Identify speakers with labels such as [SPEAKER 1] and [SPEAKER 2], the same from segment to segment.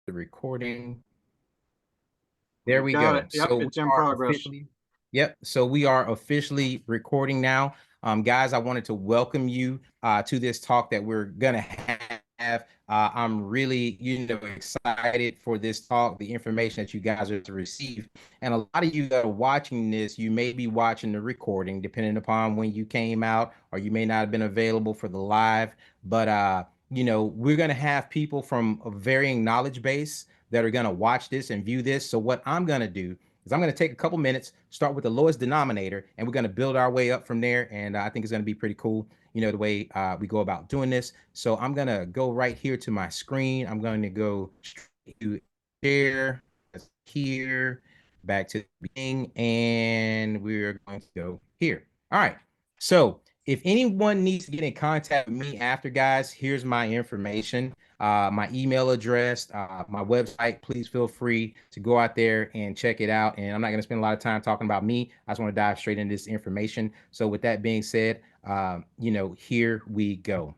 [SPEAKER 1] the recording. There we
[SPEAKER 2] Got it.
[SPEAKER 1] go.
[SPEAKER 2] Yep,
[SPEAKER 1] So we
[SPEAKER 2] it's in
[SPEAKER 1] are
[SPEAKER 2] progress.
[SPEAKER 1] officially, yep. So we are officially recording now. Guys, I wanted to welcome you to this talk that we're gonna have. I'm really, excited for this talk, the information that you guys are to receive. And a lot of you that are watching this, you may be watching the recording, depending upon when you came out, or you may not have been available for the live. But we're gonna have people from a varying knowledge base that are going to watch this and view this. So what I'm going to do is I'm going to take a couple minutes, start with the lowest denominator, and we're going to build our way up from there. And I think it's going to be pretty cool, the way we go about doing this. So I'm going to go right here to my screen. I'm going to go straight to share here, back to the beginning, and we're going to go here. All right. So if anyone needs to get in contact with me after, guys, here's my information, my email address, my website. Please feel free to go out there and check it out. And I'm not going to spend a lot of time talking about me. I just want to dive straight into this information. So with that being said, here we go.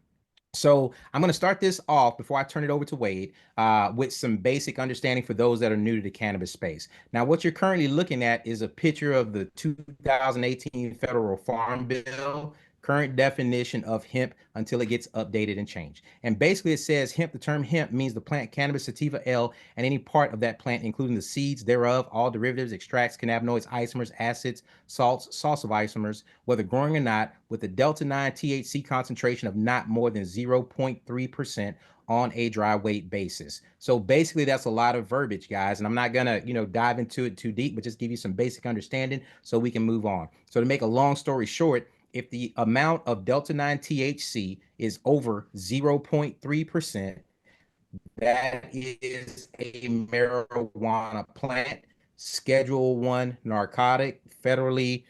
[SPEAKER 1] So I'm going to start this off before I turn it over to Wade with some basic understanding for those that are new to the cannabis space. Now, what you're currently looking at is a picture of the 2018 Federal Farm Bill, current definition of hemp until it gets updated and changed. And basically it says hemp, the term hemp means the plant cannabis sativa L and any part of that plant, including the seeds thereof, all derivatives, extracts, cannabinoids, isomers, acids, salts, salts of isomers, whether growing or not, with a delta 9 THC concentration of not more than 0.3% on a dry weight basis. So basically that's a lot of verbiage, guys, and I'm not gonna dive into it too deep, but just give you some basic understanding so we can move on. So to make a long story short, if the amount of delta 9 THC is over 0.3%, that is a marijuana plant, Schedule 1 narcotic, federally,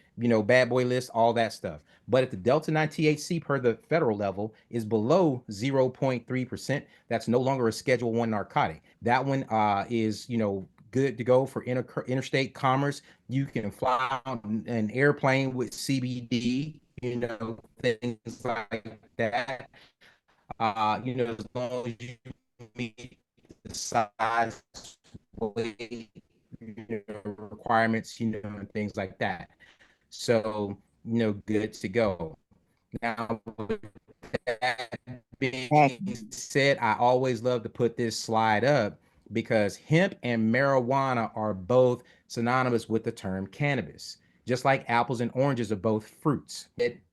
[SPEAKER 1] bad boy list, all that stuff. But if the delta 9 THC per the federal level is below 0.3%, that's no longer a Schedule 1 narcotic. That one is, good to go for interstate commerce. You can fly on an airplane with CBD, things like that. As long as you meet the size, weight, requirements, and things like that. So, good to go. Now, with that being
[SPEAKER 2] Awesome.
[SPEAKER 1] said, I always love to put this slide up because hemp and marijuana are both synonymous with the term cannabis, just like apples and oranges are both fruits.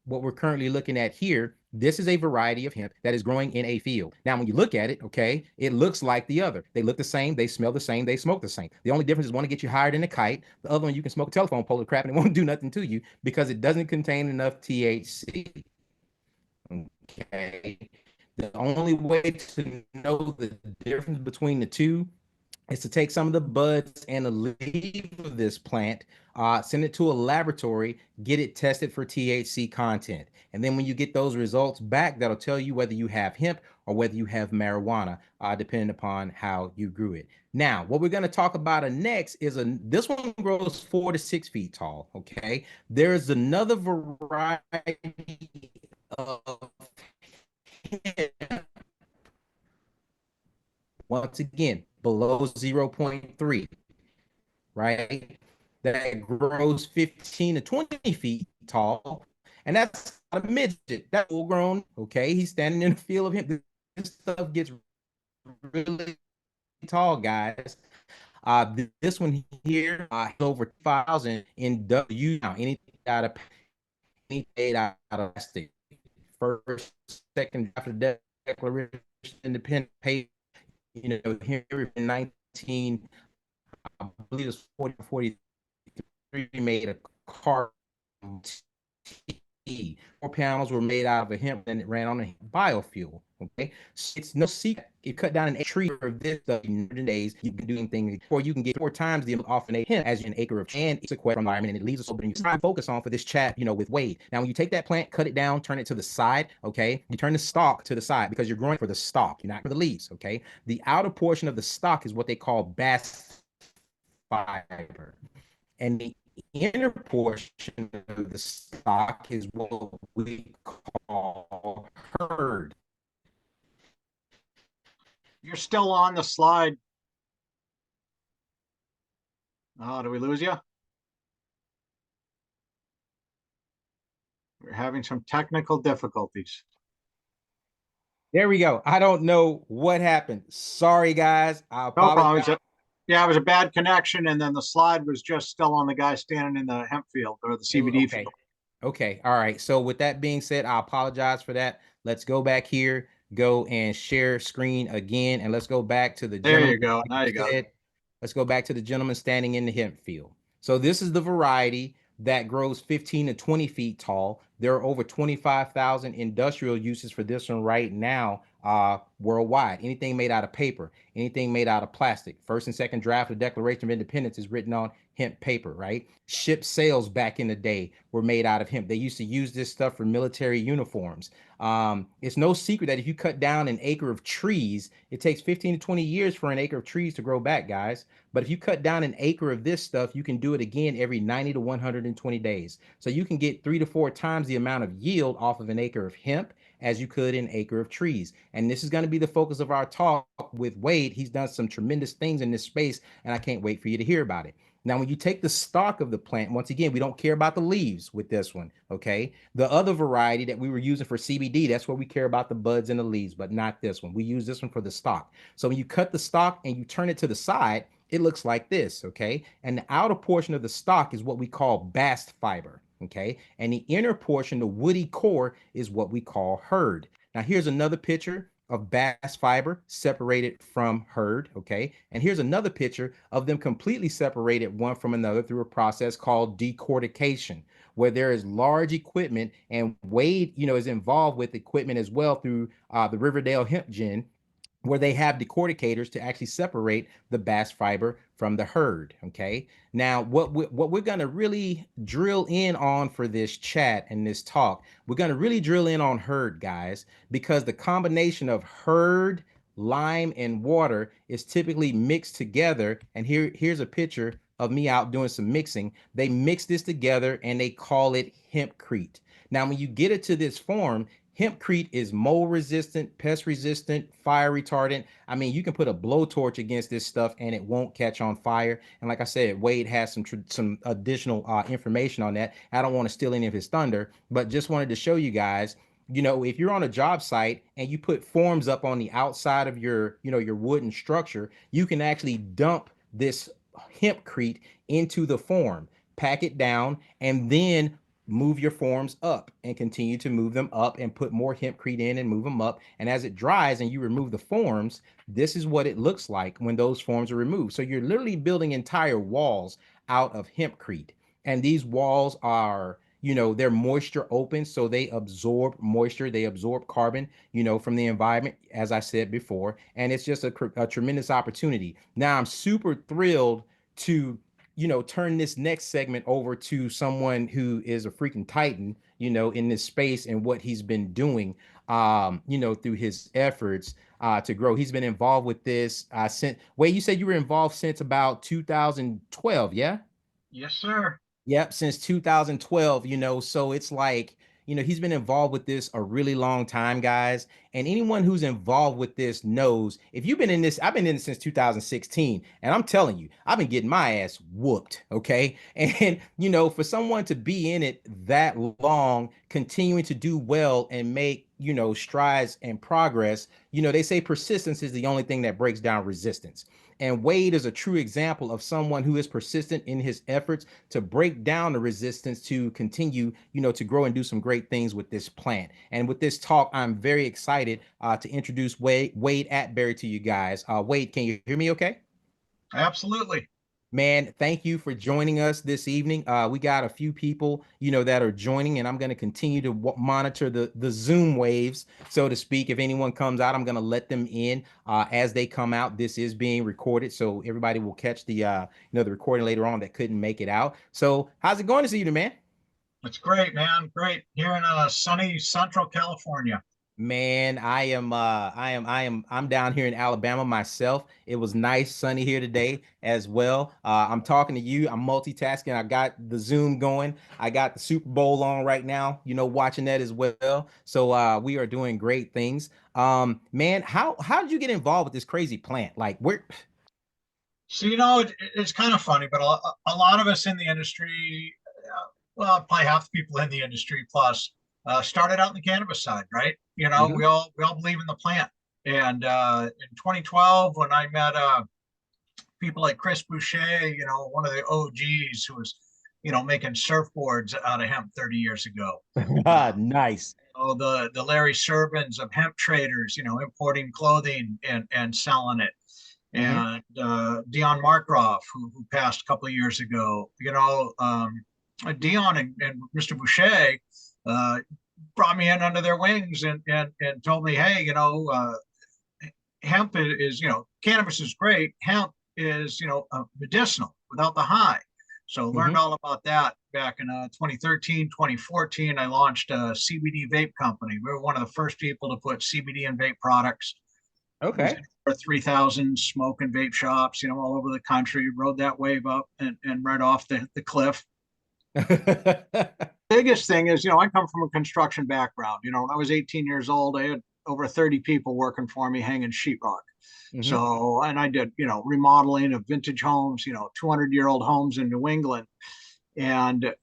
[SPEAKER 1] What we're currently looking at here, this is a variety of hemp that is growing in a field. Now, when you look at it, okay, it looks like the other. They look the same, they smell the same, they smoke the same. The only difference is one to get you higher than a kite. The other one, you can smoke a telephone pole of crap and it won't do nothing to you because it doesn't contain enough THC. Okay. The only way to know the difference between the two is to take some of the buds and the leaf of this plant, send it to a laboratory, get it tested for THC content. And then when you get those results back, that'll tell you whether you have hemp or whether you have marijuana, depending upon how you grew it. Now, what we're going to talk about next is this one grows 4 to 6 feet tall. Okay. There's another variety of hemp, once again, below 0.3, right? That grows 15 to 20 feet tall. And that's a midget. That's full grown. Okay. He's standing in the field of him. This stuff gets really tall, guys. This one here over 5,000 in W. Now, anything out of plastic. First, second draft of the Declaration Independent pay, here in 19, I believe it's 43, made a car. Four panels were made out of a hemp and it ran on a biofuel. Okay, so it's no secret. You cut down a tree for this stuff in days. You can do things, or you can get 4 times the off an hemp as an acre of, and it's a quiet environment, and it leaves us open. You try to focus on for this chat, with Wade. Now, when you take that plant, cut it down, turn it to the side. Okay, you turn the stalk to the side because you're growing for the stalk. You're not for the leaves. Okay, the outer portion of the stalk is what they call bast fiber, and the inner portion of the stock is what we call herd.
[SPEAKER 2] You're still on the slide. Oh, did we lose you? We're having some technical difficulties.
[SPEAKER 1] There we go. I don't know what happened. Sorry, guys. I
[SPEAKER 2] No
[SPEAKER 1] apologize.
[SPEAKER 2] problem. Yeah, it was a bad connection, and then the slide was just still on the guy standing in the hemp field or the CBD
[SPEAKER 1] Okay.
[SPEAKER 2] field.
[SPEAKER 1] Okay. All right. So with that being said, I apologize for that. Let's go back here, go and share screen again, and let's go back to the
[SPEAKER 2] There
[SPEAKER 1] gentleman.
[SPEAKER 2] you go.
[SPEAKER 1] Like
[SPEAKER 2] Now
[SPEAKER 1] you
[SPEAKER 2] you got it.
[SPEAKER 1] said, let's go back to the gentleman standing in the hemp field. So this is the variety that grows 15 to 20 feet tall. There are over 25,000 industrial uses for this one right now, worldwide. Anything made out of paper, anything made out of plastic. First and second draft of the Declaration of Independence is written on hemp paper, right? Ship sails back in the day were made out of hemp. They used to use this stuff for military uniforms. It's no secret that if you cut down an acre of trees, it takes 15 to 20 years for an acre of trees to grow back, guys. But if you cut down an acre of this stuff, you can do it again every 90 to 120 days. So you can get 3 to 4 times the amount of yield off of an acre of hemp as you could an acre of trees. And this is going to be the focus of our talk with Wade. He's done some tremendous things in this space, and I can't wait for you to hear about it. Now, when you take the stalk of the plant, once again, we don't care about the leaves with this one, okay? The other variety that we were using for CBD, that's where we care about the buds and the leaves, but not this one. We use this one for the stalk. So when you cut the stalk and you turn it to the side, it looks like this, okay? And the outer portion of the stalk is what we call bast fiber, okay? And the inner portion, the woody core, is what we call hurd. Now, here's another picture of bast fiber separated from hurd, okay? And here's another picture of them completely separated one from another through a process called decortication, where there is large equipment, and Wade, is involved with equipment as well through the Riverdale Hemp Gin, where they have decorticators to actually separate the bast fiber from the hurd. Okay. Now, what we're going to really drill in on for this chat and this talk, we're going to really drill in on hurd, guys, because the combination of hurd, lime, and water is typically mixed together. And here's a picture of me out doing some mixing. They mix this together and they call it hempcrete. Now, when you get it to this form, hempcrete is mold resistant, pest resistant, fire retardant. I mean, you can put a blowtorch against this stuff and it won't catch on fire. And like I said, Wade has some additional information on that. I don't want to steal any of his thunder, but just wanted to show you guys. If you're on a job site and you put forms up on the outside of your wooden structure, you can actually dump this hempcrete into the form, pack it down, and then move your forms up and continue to move them up and put more hempcrete in and move them up. And as it dries and you remove the forms, this is what it looks like when those forms are removed. So you're literally building entire walls out of hempcrete. And these walls are, they're moisture open. So they absorb moisture, they absorb carbon, from the environment, as I said before. And it's just a tremendous opportunity. Now, I'm super thrilled to turn this next segment over to someone who is a freaking titan, in this space and what he's been doing, through his efforts to grow. He's been involved with this since, wait, you said you were involved since about 2012, yeah?
[SPEAKER 2] Yes, sir.
[SPEAKER 1] Yep, since 2012, so it's like, he's been involved with this a really long time, guys. And anyone who's involved with this knows if you've been in this, I've been in this since 2016, and I'm telling you, I've been getting my ass whooped, okay? And, for someone to be in it that long, continuing to do well and make, strides and progress, they say persistence is the only thing that breaks down resistance. And Wade is a true example of someone who is persistent in his efforts to break down the resistance to continue, to grow and do some great things with this plant. And with this talk, I'm very excited to introduce Wade Atteberry to you guys. Wade, can you hear me okay?
[SPEAKER 2] Absolutely.
[SPEAKER 1] Man, thank you for joining us this evening. We got a few people, that are joining, and I'm going to continue to monitor the Zoom waves, so to speak. If anyone comes out, I'm going to let them in as they come out. This is being recorded, so everybody will catch the recording later on that couldn't make it out. So, how's it going this evening, man?
[SPEAKER 2] It's great, man. Great. Here in sunny Central California.
[SPEAKER 1] Man, I'm down here in Alabama myself. It was nice, sunny here today as well. I'm talking to you. I'm multitasking. I got the Zoom going. I got the Super Bowl on right now, watching that as well. So we are doing great things. Man, how did you get involved with this crazy plant? Like, where?
[SPEAKER 2] So, it's kind of funny, but a lot of us in the industry, well, probably half the people in the industry plus, started out in the cannabis side, right?
[SPEAKER 1] Hmm.
[SPEAKER 2] We all believe in the plant. And in 2012, when I met people like Chris Boucher, one of the OGs who was, making surfboards out of hemp 30 years ago.
[SPEAKER 1] Nice.
[SPEAKER 2] The Larry Servins of hemp traders, importing clothing and selling it,
[SPEAKER 1] Hmm.
[SPEAKER 2] and Dion Markroff, who passed a couple of years ago. Dion and Mr. Boucher uh, brought me in under their wings and told me, hey, hemp is, cannabis is great. Hemp is, medicinal without the high. So learned
[SPEAKER 1] Hmm.
[SPEAKER 2] all about that back in 2013, 2014. I launched a CBD vape company. We were one of the first people to put CBD in vape products. It was
[SPEAKER 1] Okay.
[SPEAKER 2] in over 3,000 smoke and vape shops, all over the country. Rode that wave up and right off the cliff. Biggest thing is, I come from a construction background. When I was 18 years old, I had over 30 people working for me hanging sheetrock.
[SPEAKER 1] Hmm.
[SPEAKER 2] So, and I did, remodeling of vintage homes, 200-year-old homes in New England. And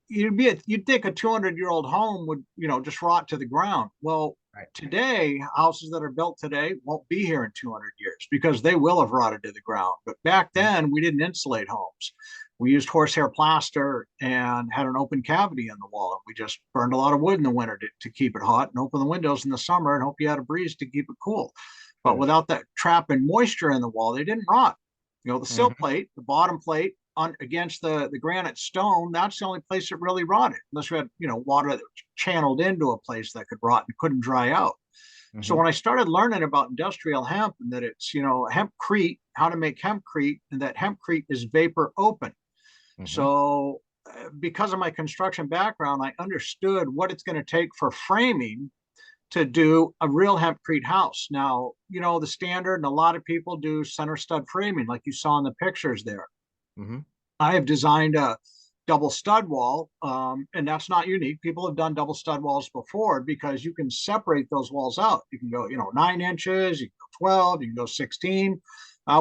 [SPEAKER 2] you'd think a 200-year-old home would, just rot to the ground. Well,
[SPEAKER 1] Right.
[SPEAKER 2] today, houses that are built today won't be here in 200 years because they will have rotted to the ground. But back then, we didn't insulate homes. We used horsehair plaster and had an open cavity in the wall. And we just burned a lot of wood in the winter to keep it hot and open the windows in the summer and hope you had a breeze to keep it cool. But without that trapping moisture in the wall, they didn't rot. The sill
[SPEAKER 1] Hmm.
[SPEAKER 2] plate, the bottom plate against the granite stone, that's the only place it really rotted, unless you had, water that was channeled into a place that could rot and couldn't dry out. So
[SPEAKER 1] Hmm.
[SPEAKER 2] when I started learning about industrial hemp and that it's, hempcrete, how to make hempcrete, and that hempcrete is vapor open.
[SPEAKER 1] Hmm.
[SPEAKER 2] So because of my construction background, I understood what it's going to take for framing to do a real hempcrete house. Now, the standard, and a lot of people do center stud framing, like you saw in the pictures there.
[SPEAKER 1] Hmm.
[SPEAKER 2] I have designed a double stud wall, and that's not unique. People have done double stud walls before because you can separate those walls out. You can go, 9 inches, you can go 12, you can go 16.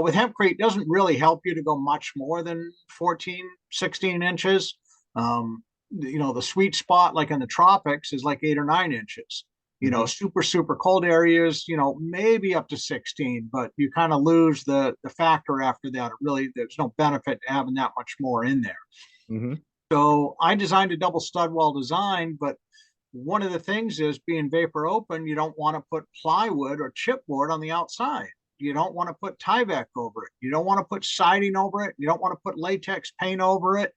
[SPEAKER 2] With hempcrete, it doesn't really help you to go much more than 14, 16 inches. The sweet spot, like in the tropics, is like 8 or 9 inches.
[SPEAKER 1] Hmm.
[SPEAKER 2] Super, super cold areas, maybe up to 16, but you kind of lose the factor after that. It really, there's no benefit to having that much more in there.
[SPEAKER 1] Hmm.
[SPEAKER 2] So I designed a double stud wall design, but one of the things is being vapor open, you don't want to put plywood or chipboard on the outside. You don't want to put Tyvek over it. You don't want to put siding over it. You don't want to put latex paint over it.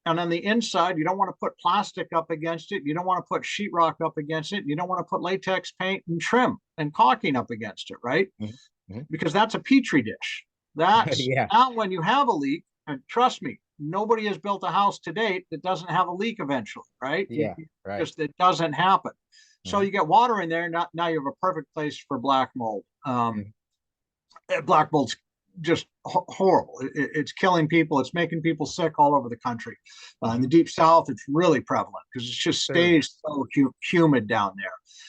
[SPEAKER 2] And on the inside, you don't want to put plastic up against it. You don't want to put sheetrock up against it. You don't want to put latex paint and trim and caulking up against it, right?
[SPEAKER 1] Hmm. Hmm.
[SPEAKER 2] Because that's a petri dish. That's
[SPEAKER 1] Yeah.
[SPEAKER 2] now when you have a leak, and trust me, nobody has built a house to date that doesn't have a leak eventually, right?
[SPEAKER 1] Yeah. Right.
[SPEAKER 2] Just it doesn't happen. So
[SPEAKER 1] Hmm.
[SPEAKER 2] you get water in there, now you have a perfect place for black mold. Black mold's just horrible. It's killing people. It's making people sick all over the country. In the
[SPEAKER 1] Hmm.
[SPEAKER 2] deep south, it's really prevalent because it just
[SPEAKER 1] Sure.
[SPEAKER 2] stays so humid down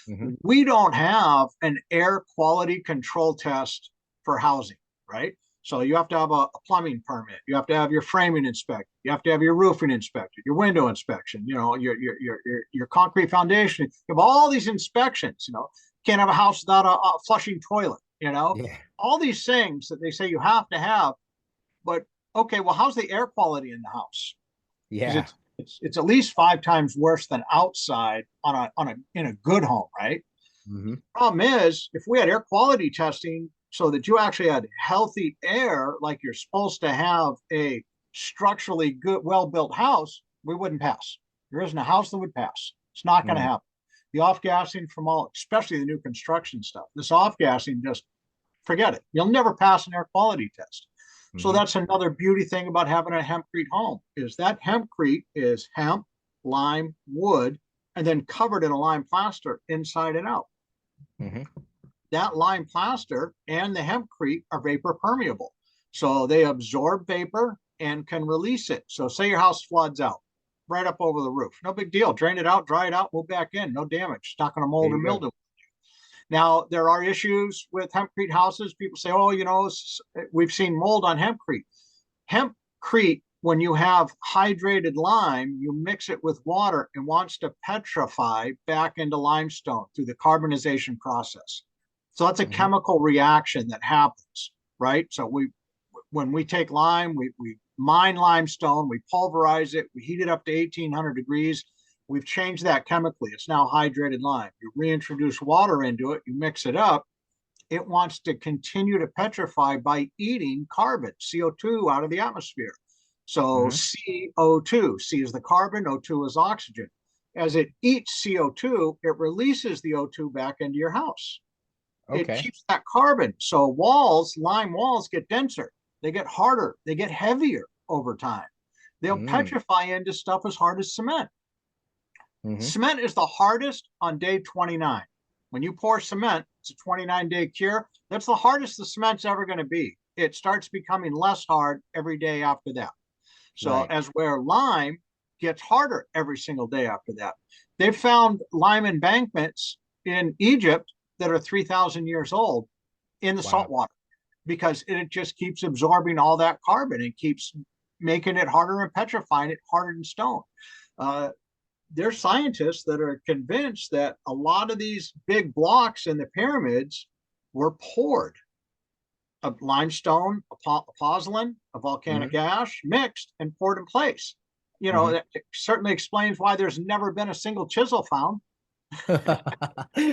[SPEAKER 1] Hmm.
[SPEAKER 2] there. We don't have an air quality control test for housing, right? So you have to have a plumbing permit. You have to have your framing inspected. You have to have your roofing inspected, your window inspection. Your concrete foundation. You have all these inspections. Can't have a house without a flushing toilet.
[SPEAKER 1] Yeah.
[SPEAKER 2] All these things that they say you have to have. But okay, well, how's the air quality in the house? Because
[SPEAKER 1] Yeah.
[SPEAKER 2] it's at least 5 times worse than outside on a in a good home, right?
[SPEAKER 1] Hmm.
[SPEAKER 2] Problem is, if we had air quality testing so that you actually had healthy air, like you're supposed to have a structurally good, well built house, we wouldn't pass. There isn't a house that would pass. It's not going to
[SPEAKER 1] Hmm.
[SPEAKER 2] happen. The off gassing from all, especially the new construction stuff, this off gassing, just forget it. You'll never pass an air quality test. So
[SPEAKER 1] Hmm.
[SPEAKER 2] that's another beauty thing about having a hempcrete home is that hempcrete is hemp, lime, wood, and then covered in a lime plaster inside and out.
[SPEAKER 1] Hmm.
[SPEAKER 2] That lime plaster and the hempcrete are vapor permeable. So they absorb vapor and can release it. So say your house floods out right up over the roof. No big deal. Drain it out, dry it out, move back in. No damage. It's not going to
[SPEAKER 1] There
[SPEAKER 2] mold or
[SPEAKER 1] you go.
[SPEAKER 2] mildew. Now, there are issues with hempcrete houses. People say, oh, we've seen mold on hempcrete. Hempcrete, when you have hydrated lime, you mix it with water and wants to petrify back into limestone through the carbonization process. So that's a chemical reaction that happens, right? So when we take lime, we mine limestone, we pulverize it, we heat it up to 1800 degrees. We've changed that chemically. It's now hydrated lime. You reintroduce water into it, you mix it up. It wants to continue to petrify by eating carbon, CO2 out of the atmosphere. So CO2, C is the carbon, O2 is oxygen. As it eats CO2, it releases the O2 back into your house. It
[SPEAKER 1] Okay.
[SPEAKER 2] keeps that carbon. So lime walls get denser, they get harder, they get heavier over time. They'll petrify into stuff as hard as cement. Cement is the hardest on day 29. When you pour cement, it's a 29-day cure. That's the hardest the cement's ever going to be. It starts becoming less hard every day after that. So
[SPEAKER 1] Right.
[SPEAKER 2] as where lime gets harder every single day after that. They've found lime embankments in Egypt that are 3,000 years old in the salt
[SPEAKER 1] Wow.
[SPEAKER 2] water because it just keeps absorbing all that carbon and keeps making it harder and petrifying it harder than stone. There's scientists that are convinced that a lot of these big blocks in the pyramids were poured. A limestone, a pozzolan, a volcanic ash mixed and poured in place. That certainly explains why there's never been a single chisel found.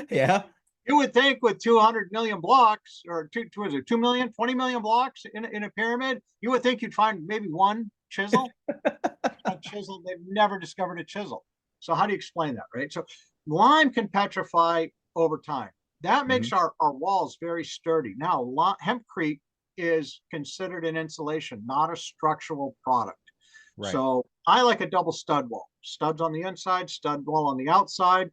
[SPEAKER 1] Yeah.
[SPEAKER 2] You would think with 200 million blocks, or 2 million, 20 million blocks in a pyramid, you would think you'd find maybe one chisel. A chisel, they've never discovered a chisel. So how do you explain that, right? So lime can petrify over time. That makes our walls very sturdy. Now, hempcrete is considered an insulation, not a structural product.
[SPEAKER 1] Right.
[SPEAKER 2] So I like a double stud wall. Studs on the inside, stud wall on the outside.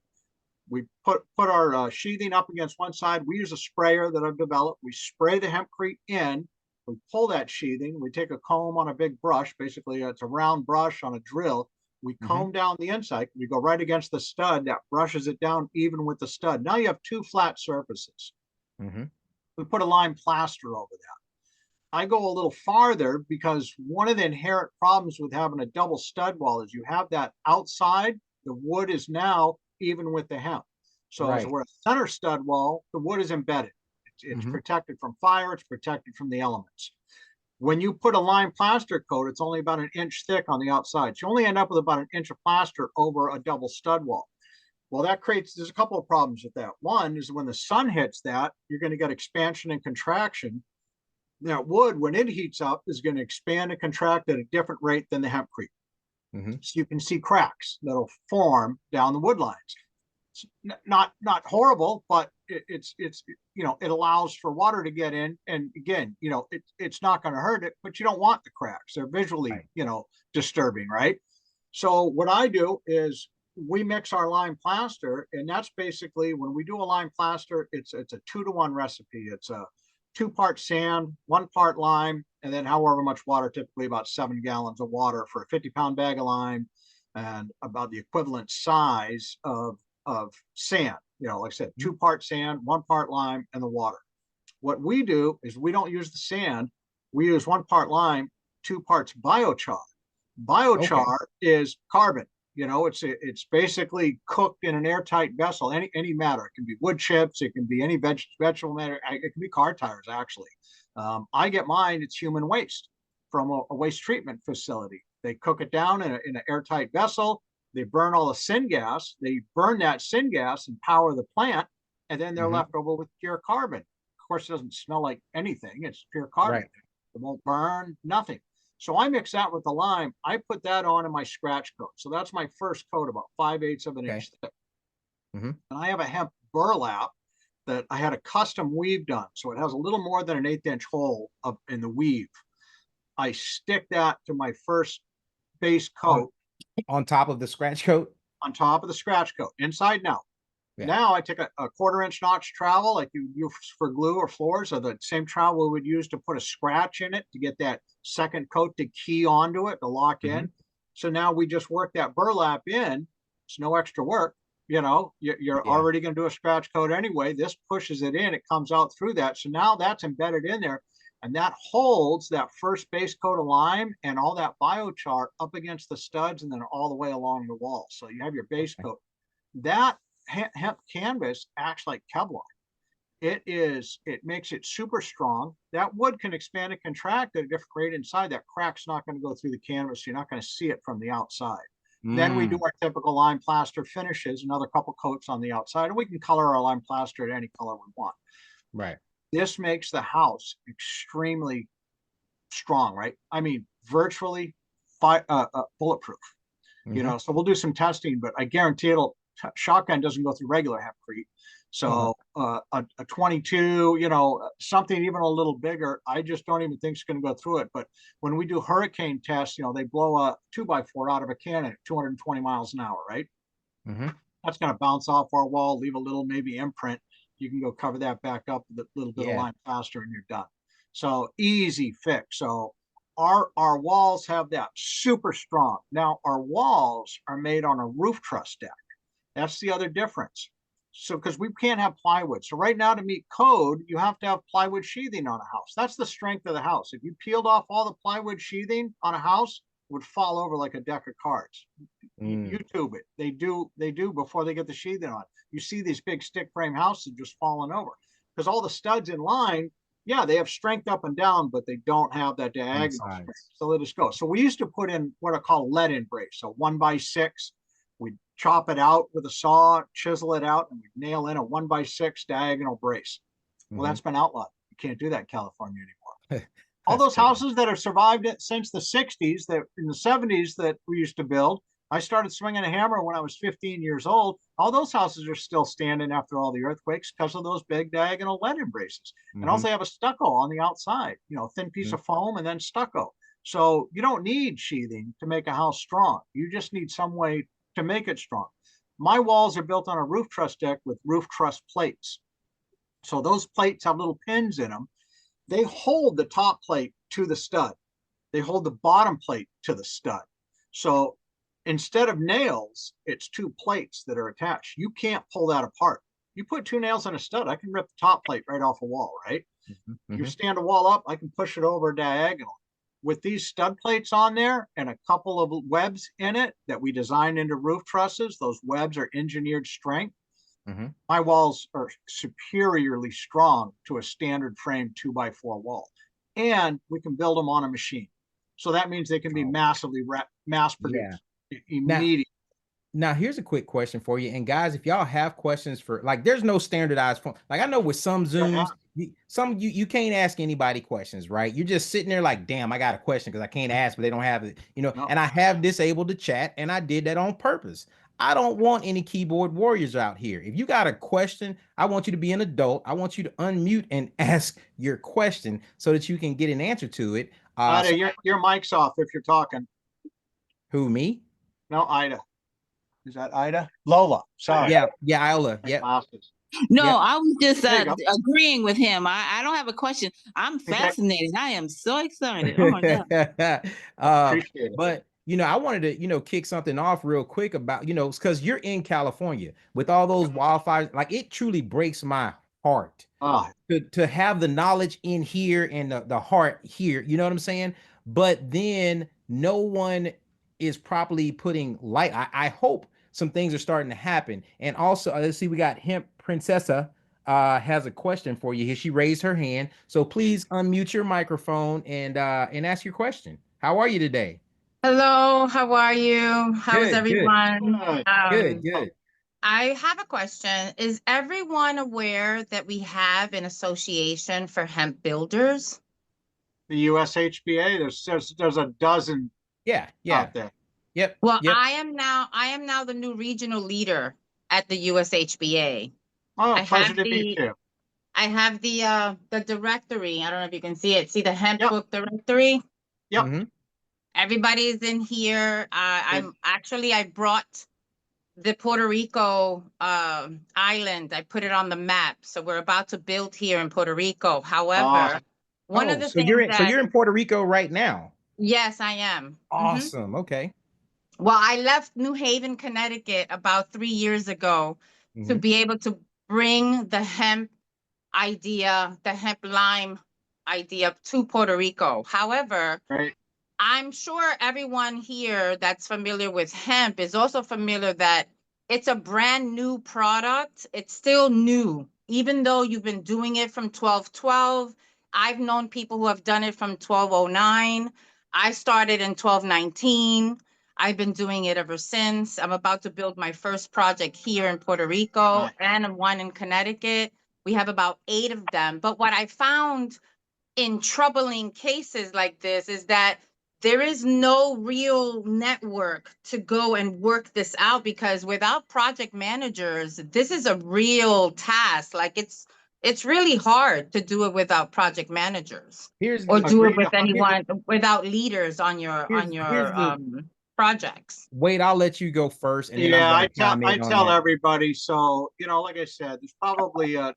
[SPEAKER 2] We put our sheathing up against one side. We use a sprayer that I've developed. We spray the hempcrete in. We pull that sheathing. We take a comb on a big brush. Basically, it's a round brush on a drill. We comb down the inside. We go right against the stud. That brushes it down even with the stud. Now you have two flat surfaces. We put a lime plaster over that. I go a little farther because one of the inherent problems with having a double stud wall is you have that outside. The wood is now even with the hemp. So as
[SPEAKER 1] Right.
[SPEAKER 2] we're a center stud wall, the wood is embedded. It's protected from fire. It's protected from the elements. When you put a lime plaster coat, it's only about an inch thick on the outside. So you only end up with about an inch of plaster over a double stud wall. Well, there's a couple of problems with that. One is when the sun hits that, you're going to get expansion and contraction. Now, wood, when it heats up, is going to expand and contract at a different rate than the hempcrete. So you can see cracks that'll form down the wood lines. It's not horrible, but it allows for water to get in, and again, it's not going to hurt it, but you don't want the cracks. They're visually,
[SPEAKER 1] Right.
[SPEAKER 2] disturbing, right? So what I do is we mix our lime plaster, and that's basically when we do a lime plaster, it's a 2-to-1 recipe. It's a 2-part sand, 1 part lime, and then however much water, typically about 7 gallons of water for a 50-pound bag of lime, and about the equivalent size of sand. Like I said, 2-part sand, 1 part lime, and the water. What we do is we don't use the sand. We use 1 part lime, 2 parts biochar.
[SPEAKER 1] Okay.
[SPEAKER 2] Biochar is carbon. It's basically cooked in an airtight vessel. Any matter. It can be wood chips. It can be any vegetable matter. It can be car tires, actually. I get mine. It's human waste from a waste treatment facility. They cook it down in an airtight vessel. They burn all the syngas. They burn that syngas and power the plant, and then they're left over with pure carbon. Of course, it doesn't smell like anything. It's pure carbon.
[SPEAKER 1] Right.
[SPEAKER 2] It won't burn, nothing. So I mix that with the lime. I put that on in my scratch coat. So that's my first coat, about 5/8 of an
[SPEAKER 1] Okay.
[SPEAKER 2] inch thick.
[SPEAKER 1] hmm
[SPEAKER 2] And I have a hemp burlap that I had a custom weave done. So it has a little more than an 1/8 inch hole in the weave. I stick that to my first base
[SPEAKER 1] On
[SPEAKER 2] coat
[SPEAKER 1] on top of the scratch coat.
[SPEAKER 2] on top of the scratch coat, inside and out.
[SPEAKER 1] Yeah.
[SPEAKER 2] Now I take a 1/4 inch notch trowel like you use for glue or floors, or the same trowel we would use to put a scratch in it to get that second coat to key onto it to lock in. So now we just work that burlap in. It's no extra work. you're
[SPEAKER 1] Yeah.
[SPEAKER 2] already going to do a scratch coat anyway. This pushes it in, it comes out through that. So now that's embedded in there. And that holds that first base coat of lime and all that biochar up against the studs and then all the way along the wall. So you have your base
[SPEAKER 1] Okay.
[SPEAKER 2] coat. That hemp canvas acts like Kevlar. It makes it super strong. That wood can expand and contract at a different rate inside. That crack's not going to go through the canvas. So you're not going to see it from the outside. Then we do
[SPEAKER 1] Mm,
[SPEAKER 2] our typical lime plaster finishes, another couple coats on the outside, and we can color our lime plaster at any color we want.
[SPEAKER 1] right.
[SPEAKER 2] This makes the house extremely strong, right? I mean, virtually bulletproof.
[SPEAKER 1] Hmm.
[SPEAKER 2] So we'll do some testing, but I guarantee shotgun doesn't go through regular hempcrete.
[SPEAKER 1] Uh-huh.
[SPEAKER 2] So a 22, something even a little bigger, I just don't even think it's going to go through it. But when we do hurricane tests, they blow a 2x4 out of a cannon at 220 miles an hour, right?
[SPEAKER 1] Hmm.
[SPEAKER 2] That's going to bounce off our wall, leave a little maybe imprint. You can go cover that back up with a little bit of
[SPEAKER 1] Yeah.
[SPEAKER 2] lime plaster and you're done. So easy fix. So our walls have that super strong. Now our walls are made on a roof truss deck. That's the other difference. So because we can't have plywood. So right now to meet code, you have to have plywood sheathing on a house. That's the strength of the house. If you peeled off all the plywood sheathing on a house, it would fall over like a deck of cards.
[SPEAKER 1] Mm,
[SPEAKER 2] YouTube it. They do before they get the sheathing on. You see these big stick frame houses just falling over because all the studs in line, yeah, they have strength up and down, but they don't have that
[SPEAKER 1] on the
[SPEAKER 2] diagonal strength.
[SPEAKER 1] sides.
[SPEAKER 2] So they just go. So we used to put in what I call lead in brace. So 1x6, we chop it out with a saw, chisel it out, and we nail in a 1x6 diagonal brace. Well,
[SPEAKER 1] Hmm.
[SPEAKER 2] that's been outlawed. You can't do that in California anymore. All
[SPEAKER 1] That's
[SPEAKER 2] those
[SPEAKER 1] crazy.
[SPEAKER 2] houses that have survived it since the 60s, that in the 70s that we used to build, I started swinging a hammer when I was 15 years old. All those houses are still standing after all the earthquakes because of those big diagonal lead embraces. And
[SPEAKER 1] Hmm.
[SPEAKER 2] also have a stucco on the outside, thin piece of foam and then stucco. So you don't need sheathing to make a house strong. You just need some way to make it strong. My walls are built on a roof truss deck with roof truss plates. So those plates have little pins in them. They hold the top plate to the stud. They hold the bottom plate to the stud. So instead of nails, it's two plates that are attached. You can't pull that apart. You put two nails in a stud, I can rip the top plate right off a wall, right? You
[SPEAKER 1] Hmm.
[SPEAKER 2] stand a wall up, I can push it over diagonal. With these stud plates on there and a couple of webs in it that we designed into roof trusses, those webs are engineered strength.
[SPEAKER 1] Hmm.
[SPEAKER 2] My walls are superiorly strong to a standard frame 2x4 wall. And we can build them on a machine. So that means they can be
[SPEAKER 1] Oh,
[SPEAKER 2] massively mass
[SPEAKER 1] yeah.
[SPEAKER 2] produced
[SPEAKER 1] Now,
[SPEAKER 2] immediately.
[SPEAKER 1] Now, here's a quick question for you. And guys, if y'all have questions for like, there's no standardized form. Like I know with some
[SPEAKER 2] Yeah.
[SPEAKER 1] Zooms, you can't ask anybody questions, right? You're just sitting there like, damn, I got a question because I can't ask, but they don't have it,
[SPEAKER 2] No,
[SPEAKER 1] and I have disabled the chat, and I did that on purpose. I don't want any keyboard warriors out here. If you got a question, I want you to be an adult. I want you to unmute and ask your question so that you can get an answer to it.
[SPEAKER 2] Ida,
[SPEAKER 1] So
[SPEAKER 2] your mic's off if you're talking.
[SPEAKER 1] who me?
[SPEAKER 2] No, Ida. Is that Ida? Lola. Sorry.
[SPEAKER 1] Yeah, yeah, Iola.
[SPEAKER 2] My
[SPEAKER 1] Yep,
[SPEAKER 2] glasses.
[SPEAKER 3] No,
[SPEAKER 1] yep.
[SPEAKER 3] I was just
[SPEAKER 2] There you go.
[SPEAKER 3] agreeing with him. I don't have a question. I'm
[SPEAKER 2] Okay.
[SPEAKER 3] fascinated. I am so excited. Oh my God.
[SPEAKER 1] uh,
[SPEAKER 2] Appreciate it.
[SPEAKER 1] but I wanted to, kick something off real quick about, because you're in California with all those wildfires. Like it truly breaks my heart
[SPEAKER 2] Oh,
[SPEAKER 1] to have the knowledge in here and the heart here. You know what I'm saying? But then no one is properly putting light. I hope some things are starting to happen. And also, let's see, we got Hemp Princessa has a question for you here. She raised her hand. So please unmute your microphone and ask your question. How are you today?
[SPEAKER 4] Hello, how are you? How is
[SPEAKER 1] Good, good,
[SPEAKER 4] everyone?
[SPEAKER 2] good.
[SPEAKER 1] good, good.
[SPEAKER 4] I have a question. Is everyone aware that we have an association for hemp builders?
[SPEAKER 2] The USHBA, there's a dozen
[SPEAKER 1] Yeah, yeah.
[SPEAKER 2] out there.
[SPEAKER 1] Yep,
[SPEAKER 4] Well,
[SPEAKER 1] yep.
[SPEAKER 4] I am now the new regional leader at the USHBA.
[SPEAKER 2] Oh,
[SPEAKER 4] I
[SPEAKER 2] pleasure
[SPEAKER 4] have
[SPEAKER 2] to meet you.
[SPEAKER 4] the directory. I don't know if you can see it. See the hemp
[SPEAKER 2] Yep.
[SPEAKER 4] book directory?
[SPEAKER 2] Yep.
[SPEAKER 1] Mm-hmm.
[SPEAKER 4] Everybody's in here.
[SPEAKER 2] Good.
[SPEAKER 4] I brought the Puerto Rico island. I put it on the map. So we're about to build here in Puerto Rico. However,
[SPEAKER 2] Awesome.
[SPEAKER 4] one of
[SPEAKER 1] Oh,
[SPEAKER 4] the
[SPEAKER 1] so you're
[SPEAKER 4] things
[SPEAKER 1] in
[SPEAKER 4] that,
[SPEAKER 1] Puerto Rico right now.
[SPEAKER 4] yes, I am.
[SPEAKER 1] Awesome. Okay.
[SPEAKER 4] Well, I left New Haven, Connecticut about 3 years ago to
[SPEAKER 1] Mhm.
[SPEAKER 4] be able to bring the hemp idea, the hemp lime idea to Puerto Rico. However,
[SPEAKER 2] Right.
[SPEAKER 4] I'm sure everyone here that's familiar with hemp is also familiar that it's a brand new product. It's still new, even though you've been doing it from 1212. I've known people who have done it from 1209. I started in 1219. I've been doing it ever since. I'm about to build my first project here in Puerto Rico
[SPEAKER 2] Nice.
[SPEAKER 4] and one in Connecticut. We have about 8 of them. But what I found in troubling cases like this is that there is no real network to go and work this out, because without project managers, this is a real task. Like it's really hard to do it without project managers,
[SPEAKER 1] Here's
[SPEAKER 4] or
[SPEAKER 1] the
[SPEAKER 4] do it
[SPEAKER 2] Agreed.
[SPEAKER 4] with
[SPEAKER 1] here's
[SPEAKER 4] anyone without leaders on your
[SPEAKER 1] here's the
[SPEAKER 4] projects.
[SPEAKER 1] Wait, I'll let you go first, and then I'm
[SPEAKER 2] Yeah,
[SPEAKER 1] going to chime
[SPEAKER 2] I
[SPEAKER 1] in on
[SPEAKER 2] tell
[SPEAKER 1] that.
[SPEAKER 2] everybody. So, like I said, there's probably a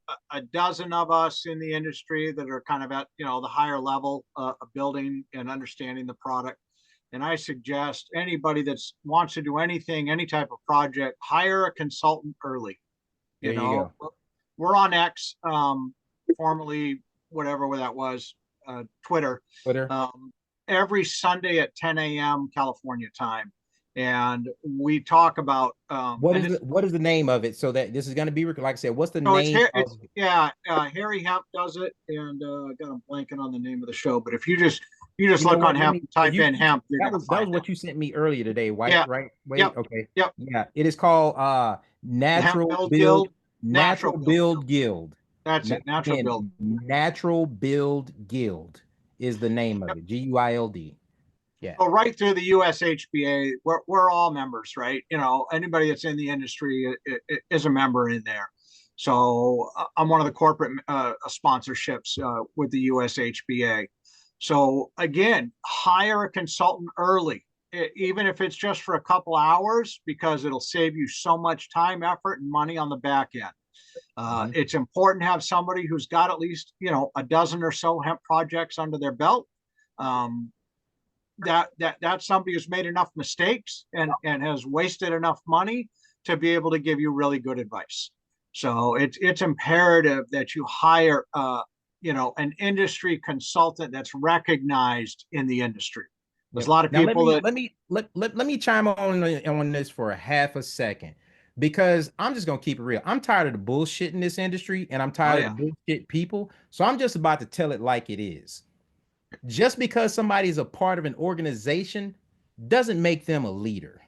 [SPEAKER 2] dozen of us in the industry that are kind of at, the higher level of building and understanding the product. And I suggest anybody that's wants to do anything, any type of project, hire a consultant early. You
[SPEAKER 1] There you
[SPEAKER 2] know,
[SPEAKER 1] go.
[SPEAKER 2] we're on X, formerly whatever that was, Twitter,
[SPEAKER 1] Twitter.
[SPEAKER 2] every Sunday at 10 a.m. California time, and we talk about and it's
[SPEAKER 1] What is the name of it? So that this is going to be like I said. What's the
[SPEAKER 2] so it's
[SPEAKER 1] name
[SPEAKER 2] here.
[SPEAKER 1] of
[SPEAKER 2] It's
[SPEAKER 1] it?
[SPEAKER 2] yeah. Harry Hemp does it, and God, I'm blanking on the name of the show. But if you just
[SPEAKER 1] You know
[SPEAKER 2] look on
[SPEAKER 1] what? Let
[SPEAKER 2] hemp,
[SPEAKER 1] me. So
[SPEAKER 2] type in hemp, you're gonna
[SPEAKER 1] that
[SPEAKER 2] find
[SPEAKER 1] was
[SPEAKER 2] it.
[SPEAKER 1] what you sent me earlier today. White,
[SPEAKER 2] Yeah.
[SPEAKER 1] right? Wait.
[SPEAKER 2] Yep.
[SPEAKER 1] Okay.
[SPEAKER 2] Yep.
[SPEAKER 1] Yeah. It is called
[SPEAKER 2] The Hemp Build Guild, Natural
[SPEAKER 1] Natural
[SPEAKER 2] Build
[SPEAKER 1] Build
[SPEAKER 2] Guild.
[SPEAKER 1] Guild.
[SPEAKER 2] That's it. Natural Build.
[SPEAKER 1] Again, Natural Build Guild is the name of
[SPEAKER 2] Yep.
[SPEAKER 1] it. GUILD. Yeah.
[SPEAKER 2] So right through the USHBA, we're all members, right? Anybody that's in the industry is a member in there. So I'm one of the corporate sponsorships with the USHBA. So again, hire a consultant early, even if it's just for a couple hours, because it'll save you so much time, effort, and money on the back end.
[SPEAKER 1] Mhm.
[SPEAKER 2] It's important to have somebody who's got at least a dozen or so hemp projects under their belt. Um, that's somebody who's made enough mistakes and has wasted enough money to be able to give you really good advice. So it's imperative that you hire an industry consultant that's recognized in the industry. There's a
[SPEAKER 1] Yep.
[SPEAKER 2] lot of
[SPEAKER 1] Now
[SPEAKER 2] people that
[SPEAKER 1] let me chime on this for a half a second, because I'm just gonna keep it real. I'm tired of the bullshit in this industry, and I'm
[SPEAKER 2] oh
[SPEAKER 1] tired
[SPEAKER 2] yeah,
[SPEAKER 1] of the bullshit people. So I'm just about to tell it like it is. Just because somebody is a part of an organization doesn't make them a leader.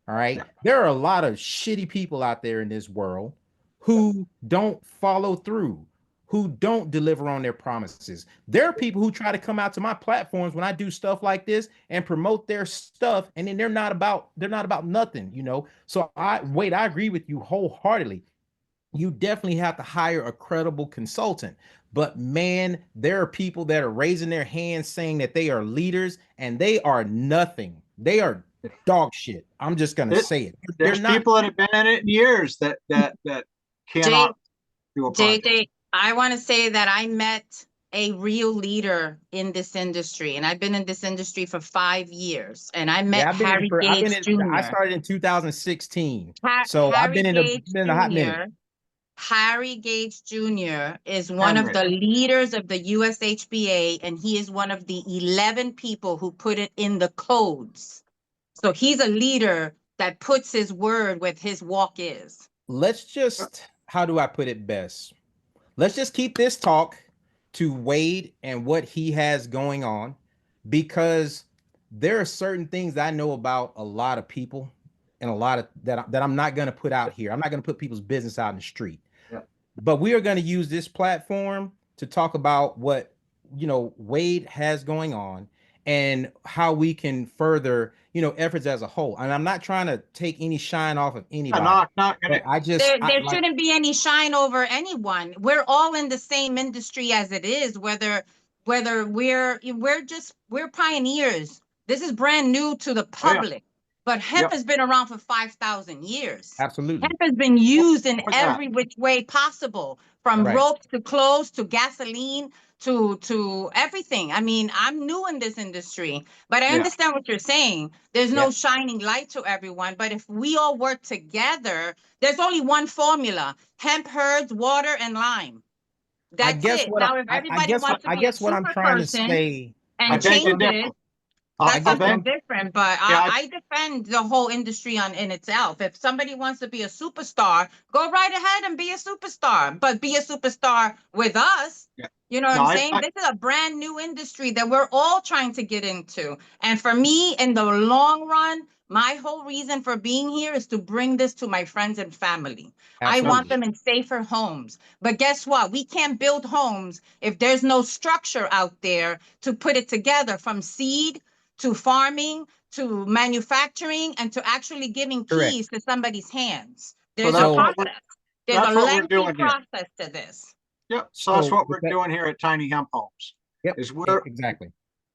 [SPEAKER 1] All right. There are a lot of shitty people out there in this world who don't follow through, who don't deliver on their promises. There are people who try to come out to my platforms when I do stuff like this and promote their stuff, and then they're not about nothing, you know. So I agree with you wholeheartedly. You definitely have to hire a credible consultant. But man, there are people that are raising their hands saying that they are leaders, and they are nothing. They are dog shit. I'm just gonna
[SPEAKER 2] it,
[SPEAKER 1] say it. They're
[SPEAKER 2] there's
[SPEAKER 1] not.
[SPEAKER 2] people that have been in it in years that
[SPEAKER 4] J
[SPEAKER 2] cannot do a project.
[SPEAKER 4] JJ, I want to say that I met a real leader in this industry, and I've been in this industry for 5 years. And I met
[SPEAKER 1] Yeah,
[SPEAKER 4] Harry Gage
[SPEAKER 1] I
[SPEAKER 4] Jr.
[SPEAKER 1] started in 2016. So I've
[SPEAKER 4] Harry Gage
[SPEAKER 1] been in a hot minute.
[SPEAKER 4] Jr. Harry Gage Jr. is one of
[SPEAKER 2] Henry,
[SPEAKER 4] the leaders of the USHBA, and he is one of the 11 people who put it in the codes. So he's a leader that puts his word where his walk is.
[SPEAKER 1] Let's just, how do I put it best? Let's just keep this talk to Wade and what he has going on, because there are certain things that I know about a lot of people, and a lot of that I'm not going to put out here. I'm not going to put people's business out in the street.
[SPEAKER 2] yeah.
[SPEAKER 1] But we are going to use this platform to talk about what Wade has going on, and how we can further efforts as a whole. And I'm not trying to take any shine off of anybody,
[SPEAKER 2] Not gonna.
[SPEAKER 1] but I
[SPEAKER 4] There
[SPEAKER 1] like.
[SPEAKER 4] shouldn't be any shine over anyone. We're all in the same industry as it is, whether we're pioneers. This is brand new to the
[SPEAKER 2] Oh yeah.
[SPEAKER 4] public. but hemp
[SPEAKER 2] Yep.
[SPEAKER 4] has been around for 5,000 years.
[SPEAKER 1] Absolutely.
[SPEAKER 4] Hemp has been used in
[SPEAKER 2] Look at that.
[SPEAKER 4] every which way possible, from
[SPEAKER 1] Right.
[SPEAKER 4] ropes to clothes to gasoline to everything. I mean, I'm new in this industry, but I
[SPEAKER 2] Yeah.
[SPEAKER 4] understand what you're saying. There's no
[SPEAKER 1] Yeah.
[SPEAKER 4] shining light to everyone, but if we all work together, there's only one formula: hemp, herds, water, and lime.
[SPEAKER 1] I
[SPEAKER 4] That's
[SPEAKER 1] guess
[SPEAKER 4] it.
[SPEAKER 1] what
[SPEAKER 4] Now, if everybody wants to
[SPEAKER 1] I
[SPEAKER 4] be a
[SPEAKER 1] guess what I'm
[SPEAKER 4] super
[SPEAKER 1] trying to
[SPEAKER 4] person
[SPEAKER 1] say.
[SPEAKER 2] I
[SPEAKER 4] and
[SPEAKER 2] beg to
[SPEAKER 4] change
[SPEAKER 2] differ.
[SPEAKER 4] it,
[SPEAKER 2] I
[SPEAKER 4] that's
[SPEAKER 1] guess what
[SPEAKER 2] beg,
[SPEAKER 4] something different, but
[SPEAKER 2] yeah,
[SPEAKER 4] I defend the whole industry in itself. If somebody wants to be a superstar, go right ahead and be a superstar, but be a superstar with us.
[SPEAKER 2] yeah.
[SPEAKER 4] You know what
[SPEAKER 2] No,
[SPEAKER 4] I'm saying? This is a brand new industry that we're all trying to get into. And for me, in the long run, my whole reason for being here is to bring this to my friends and family. I want
[SPEAKER 1] Absolutely.
[SPEAKER 4] them in safer homes. But guess what? We can't build homes if there's no structure out there to put it together, from seed to farming to manufacturing and to actually giving
[SPEAKER 1] Correct.
[SPEAKER 4] keys to somebody's hands.
[SPEAKER 2] so
[SPEAKER 4] There's a
[SPEAKER 1] So
[SPEAKER 4] process. There's a
[SPEAKER 2] that's what we're
[SPEAKER 4] lengthy
[SPEAKER 2] doing here.
[SPEAKER 4] process to this.
[SPEAKER 2] Yep. So that's
[SPEAKER 1] so
[SPEAKER 2] what
[SPEAKER 1] with
[SPEAKER 2] we're
[SPEAKER 1] that-
[SPEAKER 2] doing here at Tiny Hemp Homes.
[SPEAKER 1] Yep.
[SPEAKER 2] Is
[SPEAKER 1] Exactly.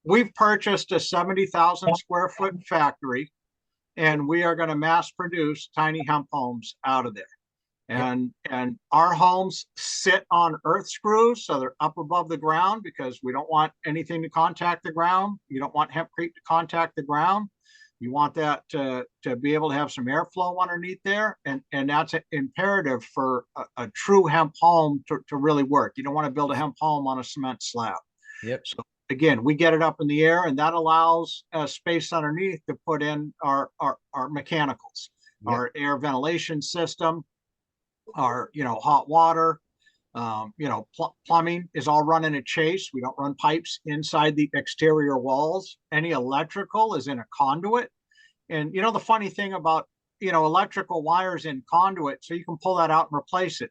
[SPEAKER 2] we've purchased a 70,000 square foot factory, and we are going to mass produce tiny hemp homes out of there. And our homes sit on earth screws, so they're up above the ground, because we don't want anything to contact the ground. You don't want hempcrete to contact the ground. You want that to be able to have some airflow underneath there, and that's imperative for a true hemp home to really work. You don't want to build a hemp home on a cement slab.
[SPEAKER 1] Yep.
[SPEAKER 2] So again, we get it up in the air, and that allows space underneath to put in our mechanicals,
[SPEAKER 1] Yep.
[SPEAKER 2] our air ventilation system, our hot water, plumbing is all run in a chase. We don't run pipes inside the exterior walls. Any electrical is in a conduit. And the funny thing about electrical wires in conduit, so you can pull that out and replace it.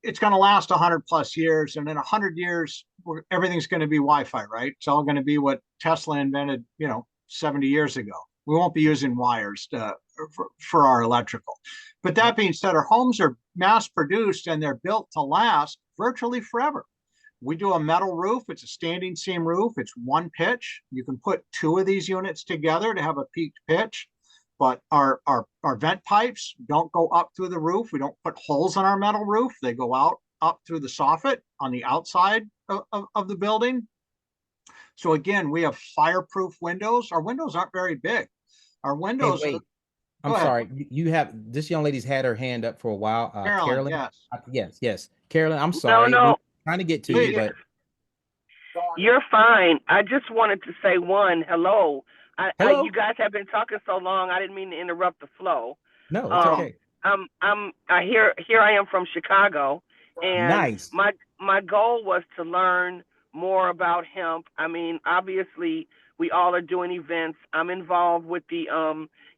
[SPEAKER 2] It's going to last 100 plus years, and in 100 years, everything's going to be Wi-Fi, right? It's all going to be what Tesla invented, 70 years ago. We won't be using wires for our electrical. But that being said, our homes are mass produced and they're built to last virtually forever. We do a metal roof. It's a standing seam roof. It's one pitch. You can put two of these units together to have a peaked pitch. But our vent pipes don't go up through the roof. We don't put holes in our metal roof. They go out up through the soffit on the outside of the building. So again, we have fireproof windows. Our windows aren't very big. Our windows.
[SPEAKER 1] Hey, wait. I'm
[SPEAKER 2] Go ahead.
[SPEAKER 1] sorry. You have this young lady's had her hand up for a while.
[SPEAKER 2] Carolyn, yes.
[SPEAKER 1] Yes. Carolyn, I'm sorry.
[SPEAKER 5] No.
[SPEAKER 1] We're trying to get to you, but
[SPEAKER 5] You're fine. I just wanted to say hello.
[SPEAKER 1] Hello.
[SPEAKER 5] You guys have been talking so long. I didn't mean to interrupt the flow.
[SPEAKER 1] no, it's okay.
[SPEAKER 5] Here I am from Chicago, and
[SPEAKER 1] Nice.
[SPEAKER 5] my goal was to learn more about hemp. I mean, obviously, we all are doing events. I'm involved with the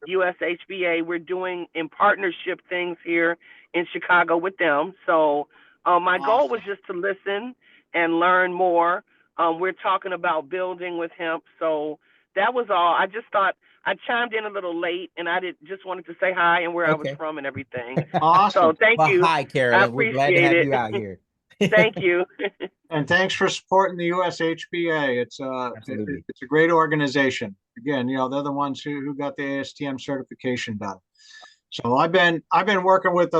[SPEAKER 5] USHBA. We're doing in partnership things here in Chicago with them. So my goal was just to listen and learn more. We're talking about building with hemp. So that was all. I just thought I chimed in a little late, and I just wanted to say hi and where I was
[SPEAKER 1] Okay.
[SPEAKER 5] from and everything.
[SPEAKER 2] Awesome.
[SPEAKER 5] So thank
[SPEAKER 1] Well,
[SPEAKER 5] you.
[SPEAKER 1] hi, Carolyn.
[SPEAKER 5] I
[SPEAKER 1] We're glad to
[SPEAKER 5] appreciate
[SPEAKER 1] have
[SPEAKER 5] it.
[SPEAKER 1] you out here.
[SPEAKER 5] Thank you.
[SPEAKER 2] And thanks for supporting the USHBA.
[SPEAKER 1] Absolutely.
[SPEAKER 2] It's a great organization. Again, they're the ones who got the ASTM certification done. So I've been working with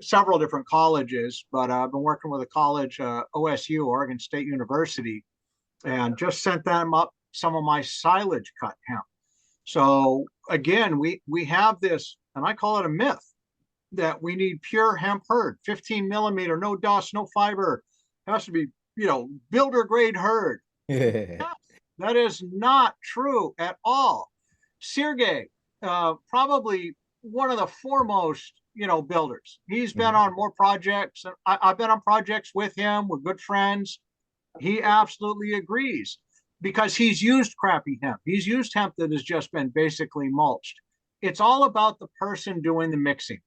[SPEAKER 2] several different colleges, but I've been working with a college, OSU, Oregon State University, and just sent them up some of my silage cut hemp. So again, we have this, and I call it a myth, that we need pure hemp herd, 15 millimeter, no dust, no fiber. It has to be, builder grade herd. That is not true at all. Sergey, probably one of the foremost, builders. He's been on more projects. I've been on projects with him. We're good friends. He absolutely agrees, because he's used crappy hemp. He's used hemp that has just been basically mulched. It's all about the person doing the mixing.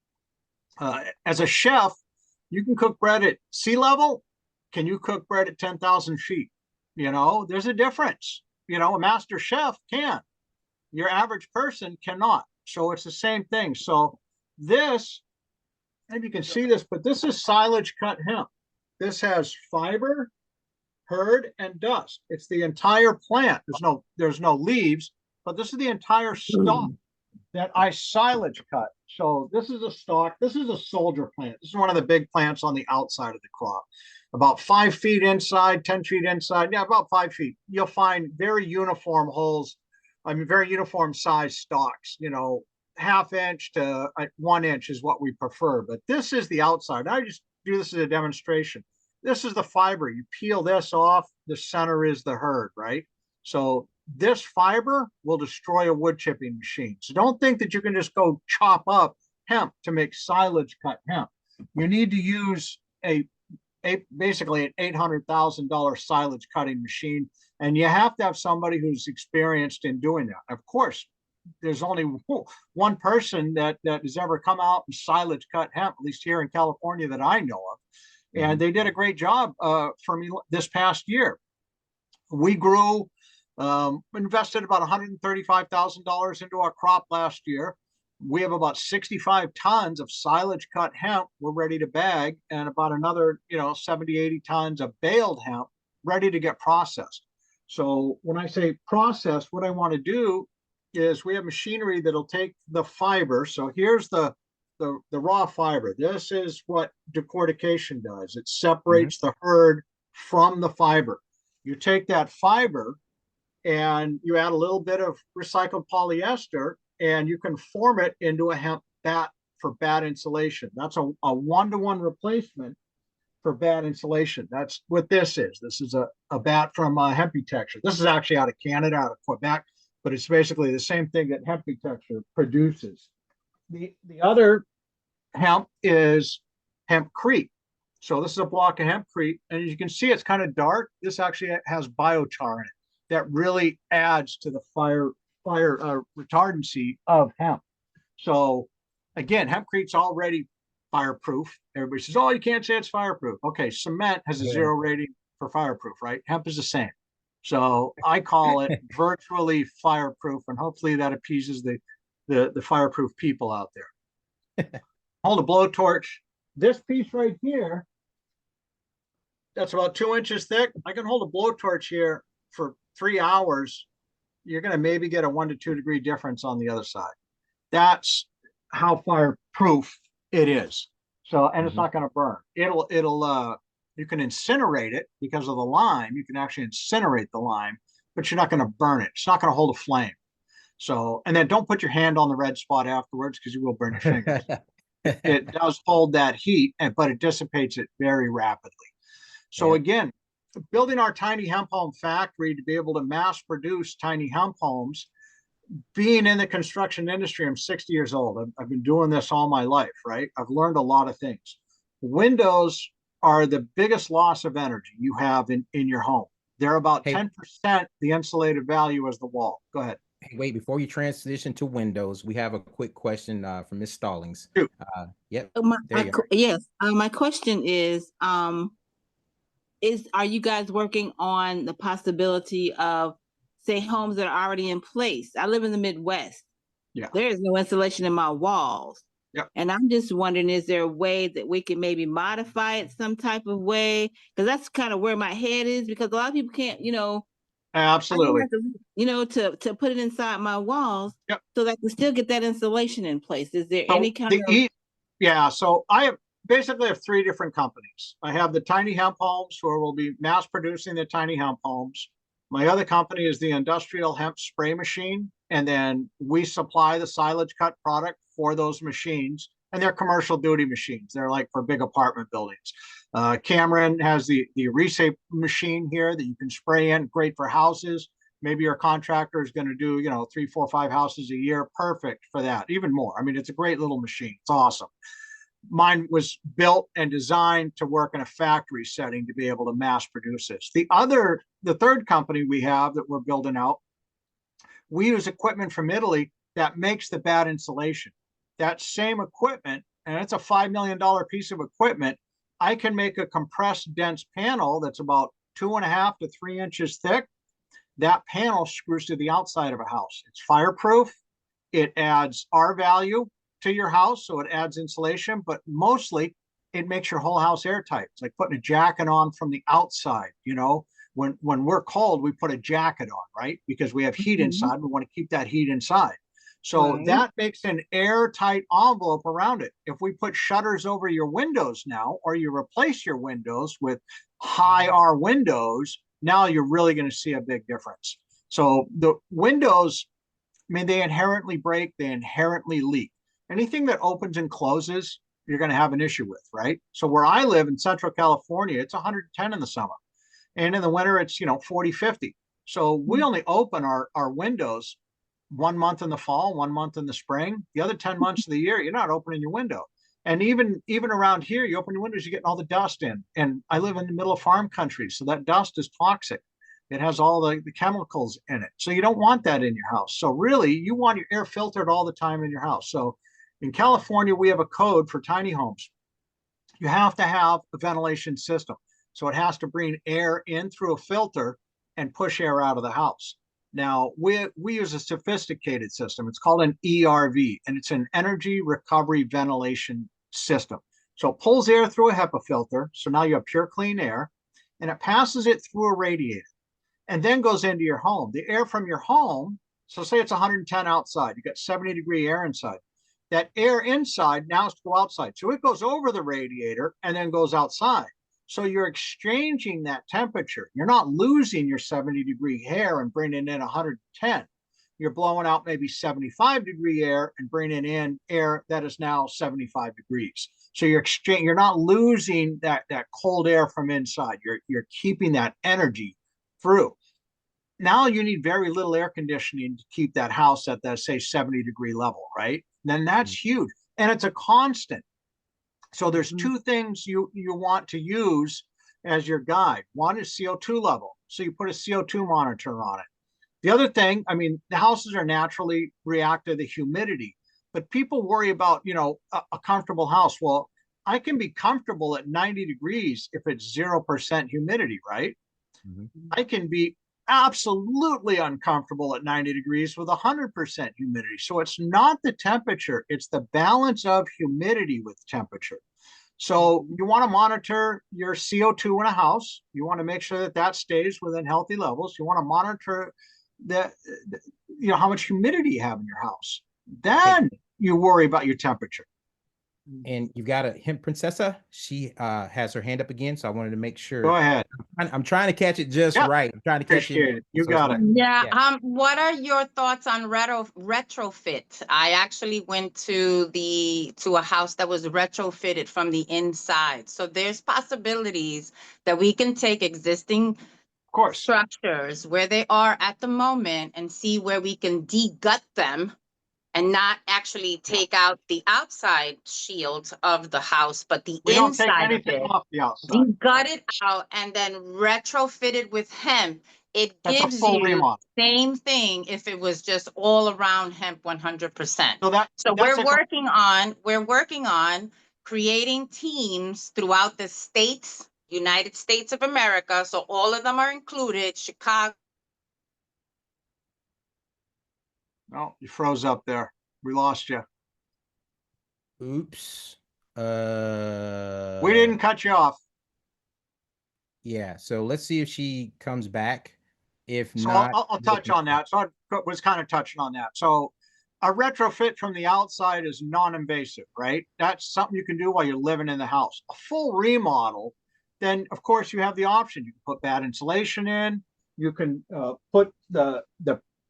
[SPEAKER 2] As a chef, you can cook bread at sea level. Can you cook bread at 10,000 feet? There's a difference. A master chef can. Your average person cannot. So it's the same thing. So this, and you can see this, but this is silage cut hemp. This has fiber, herd, and dust. It's the entire plant. There's no leaves, but this is the entire stalk that I silage cut. So this is a stalk. This is a soldier plant. This is one of the big plants on the outside of the crop. About 5 feet inside, 10 feet inside. Yeah, about 5 feet. You'll find very uniform holes. I mean, very uniform size stalks, you know, ½ inch to 1 inch is what we prefer. But this is the outside. I just do this as a demonstration. This is the fiber. You peel this off. The center is the hurd, right? So this fiber will destroy a wood chipping machine. So don't think that you can just go chop up hemp to make silage cut hemp. You need to use basically an $800,000 silage cutting machine, and you have to have somebody who's experienced in doing that. Of course, there's only one person that has ever come out and silage cut hemp, at least here in California that I know of, and they did a great job for me this past year. We grew. Invested about $135,000 into our crop last year. We have about 65 tons of silage cut hemp we're ready to bag, and about another, 70, 80 tons of baled hemp ready to get processed. So when I say process, what I want to do is we have machinery that'll take the fiber. So here's the raw fiber. This is what decortication does. It separates the hurd from the fiber. You take that fiber and you add a little bit of recycled polyester, and you can form it into a hemp bat for bat insulation. That's a 1-to-1 replacement for bat insulation. That's what this is. This is a bat from Hempitecture. This is actually out of Canada, out of Quebec, but it's basically the same thing that Hempitecture produces. The other hemp is hempcrete. So this is a block of hempcrete, and as you can see, it's kind of dark. This actually has biochar in it that really adds to the fire retardancy of hemp. So again, hempcrete's already fireproof. Everybody says, oh, you can't say it's fireproof. Okay, cement has a 0 rating for fireproof, right? Hemp is the same. So I call it virtually fireproof, and hopefully that appeases the fireproof people out there. Hold a blowtorch. This piece right here, that's about 2 inches thick. I can hold a blowtorch here for 3 hours. You're going to maybe get a 1 to 2 degree difference on the other side. That's how fireproof it is. So, and it's not going to burn. You can incinerate it because of the lime. You can actually incinerate the lime, but you're not going to burn it. It's not going to hold a flame. So, and then don't put your hand on the red spot afterwards because you will burn your fingers. It does hold that heat, but it dissipates it very rapidly. So again, building our tiny hemp home factory to be able to mass produce tiny hemp homes, being in the construction industry, I'm 60 years old. I've been doing this all my life, right? I've learned a lot of things. Windows are the biggest loss of energy you have in your home. They're about 10% the insulated value as the wall. Go ahead.
[SPEAKER 1] Hey, wait, before you transition to Windows, we have a quick question from Ms. Stallings. Yep.
[SPEAKER 3] My question is, are you guys working on the possibility of, say, homes that are already in place? I live in the Midwest.
[SPEAKER 2] Yeah.
[SPEAKER 3] There is no insulation in my walls.
[SPEAKER 2] Yep.
[SPEAKER 3] And I'm just wondering, is there a way that we can maybe modify it some type of way? Because that's kind of where my head is, because a lot of people can't,
[SPEAKER 2] Absolutely.
[SPEAKER 3] To put it inside my walls, so that I can still get that insulation in place. Is there any kind of...
[SPEAKER 2] Yeah, so I basically have 3 different companies. I have the tiny hemp homes, where we'll be mass producing the tiny hemp homes. My other company is the industrial hemp spray machine, and then we supply the silage cut product for those machines, and they're commercial duty machines. They're like for big apartment buildings. Cameron has the reshape machine here that you can spray in, great for houses. Maybe your contractor is going to do, 3, 4, 5 houses a year. Perfect for that, even more. I mean, it's a great little machine. It's awesome. Mine was built and designed to work in a factory setting to be able to mass produce this. The third company we have that we're building out, we use equipment from Italy that makes the bat insulation. That same equipment, and it's a $5 million piece of equipment, I can make a compressed dense panel that's about 2.5 to 3 inches thick. That panel screws to the outside of a house. It's fireproof. It adds R value to your house, so it adds insulation, but mostly it makes your whole house airtight. It's like putting a jacket on from the outside. When we're cold, we put a jacket on, right? Because we have heat inside. We want to keep that heat inside. So
[SPEAKER 3] Right.
[SPEAKER 2] that makes an airtight envelope around it. If we put shutters over your windows now, or you replace your windows with high R windows, now you're really going to see a big difference. So the windows, I mean, they inherently break, they inherently leak. Anything that opens and closes, you're going to have an issue with, right? So where I live in Central California, it's 110 in the summer. And in the winter, it's, 40, 50. So we only open our windows 1 month in the fall, 1 month in the spring. The other 10 months of the year, you're not opening your window. And even around here, you open your windows, you're getting all the dust in. And I live in the middle of farm country, so that dust is toxic. It has all the chemicals in it. So you don't want that in your house. So really, you want your air filtered all the time in your house. So in California, we have a code for tiny homes. You have to have a ventilation system. So it has to bring air in through a filter and push air out of the house. Now, we use a sophisticated system. It's called an ERV, and it's an energy recovery ventilation system. So it pulls air through a HEPA filter. So now you have pure, clean air, and it passes it through a radiator and then goes into your home. The air from your home, so say it's 110 outside, you got 70-degree air inside. That air inside now has to go outside. So it goes over the radiator and then goes outside. So you're exchanging that temperature. You're not losing your 70-degree air and bringing in 110. You're blowing out maybe 75-degree air and bringing in air that is now 75 degrees. So you're not losing that cold air from inside. You're keeping that energy through. Now you need very little air conditioning to keep that house at that, say, 70-degree level, right? Then that's huge. And it's a constant. So there's two things you want to use as your guide. One is CO2 level. So you put a CO2 monitor on it. The other thing, I mean, the houses are naturally react to the humidity, but people worry about, a comfortable house. Well, I can be comfortable at 90 degrees if it's 0% humidity, right? I can be absolutely uncomfortable at 90 degrees with 100% humidity. So it's not the temperature, it's the balance of humidity with temperature. So you want to monitor your CO2 in a house. You want to make sure that stays within healthy levels. You want to monitor how much humidity you have in your house. Then you worry about your temperature.
[SPEAKER 1] And you've got a Hemp Princessa. She has her hand up again, so I wanted to make sure.
[SPEAKER 2] Go ahead.
[SPEAKER 1] I'm trying to catch it just right. I'm trying to catch it.
[SPEAKER 2] You got it.
[SPEAKER 4] Yeah. What are your thoughts on retrofit? I actually went to a house that was retrofitted from the inside. So there's possibilities that we can take existing structures where they are at the moment and see where we can de-gut them and not actually take out the outside shield of the house, but the inside of it.
[SPEAKER 2] Off the outside.
[SPEAKER 4] Gut it out and then retrofit it with hemp. It gives you the same thing if it was just all around hemp 100%. So we're working on creating teams throughout the states, United States of America. So all of them are included, Chicago.
[SPEAKER 2] Oh, you froze up there. We lost you.
[SPEAKER 1] Oops.
[SPEAKER 2] We didn't cut you off.
[SPEAKER 1] Yeah. So let's see if she comes back. If
[SPEAKER 2] so
[SPEAKER 1] not,
[SPEAKER 2] I'll touch on that. So I was kind of touching on that. So a retrofit from the outside is non-invasive, right? That's something you can do while you're living in the house. A full remodel, then of course you have the option. You can put bad insulation in. You can put the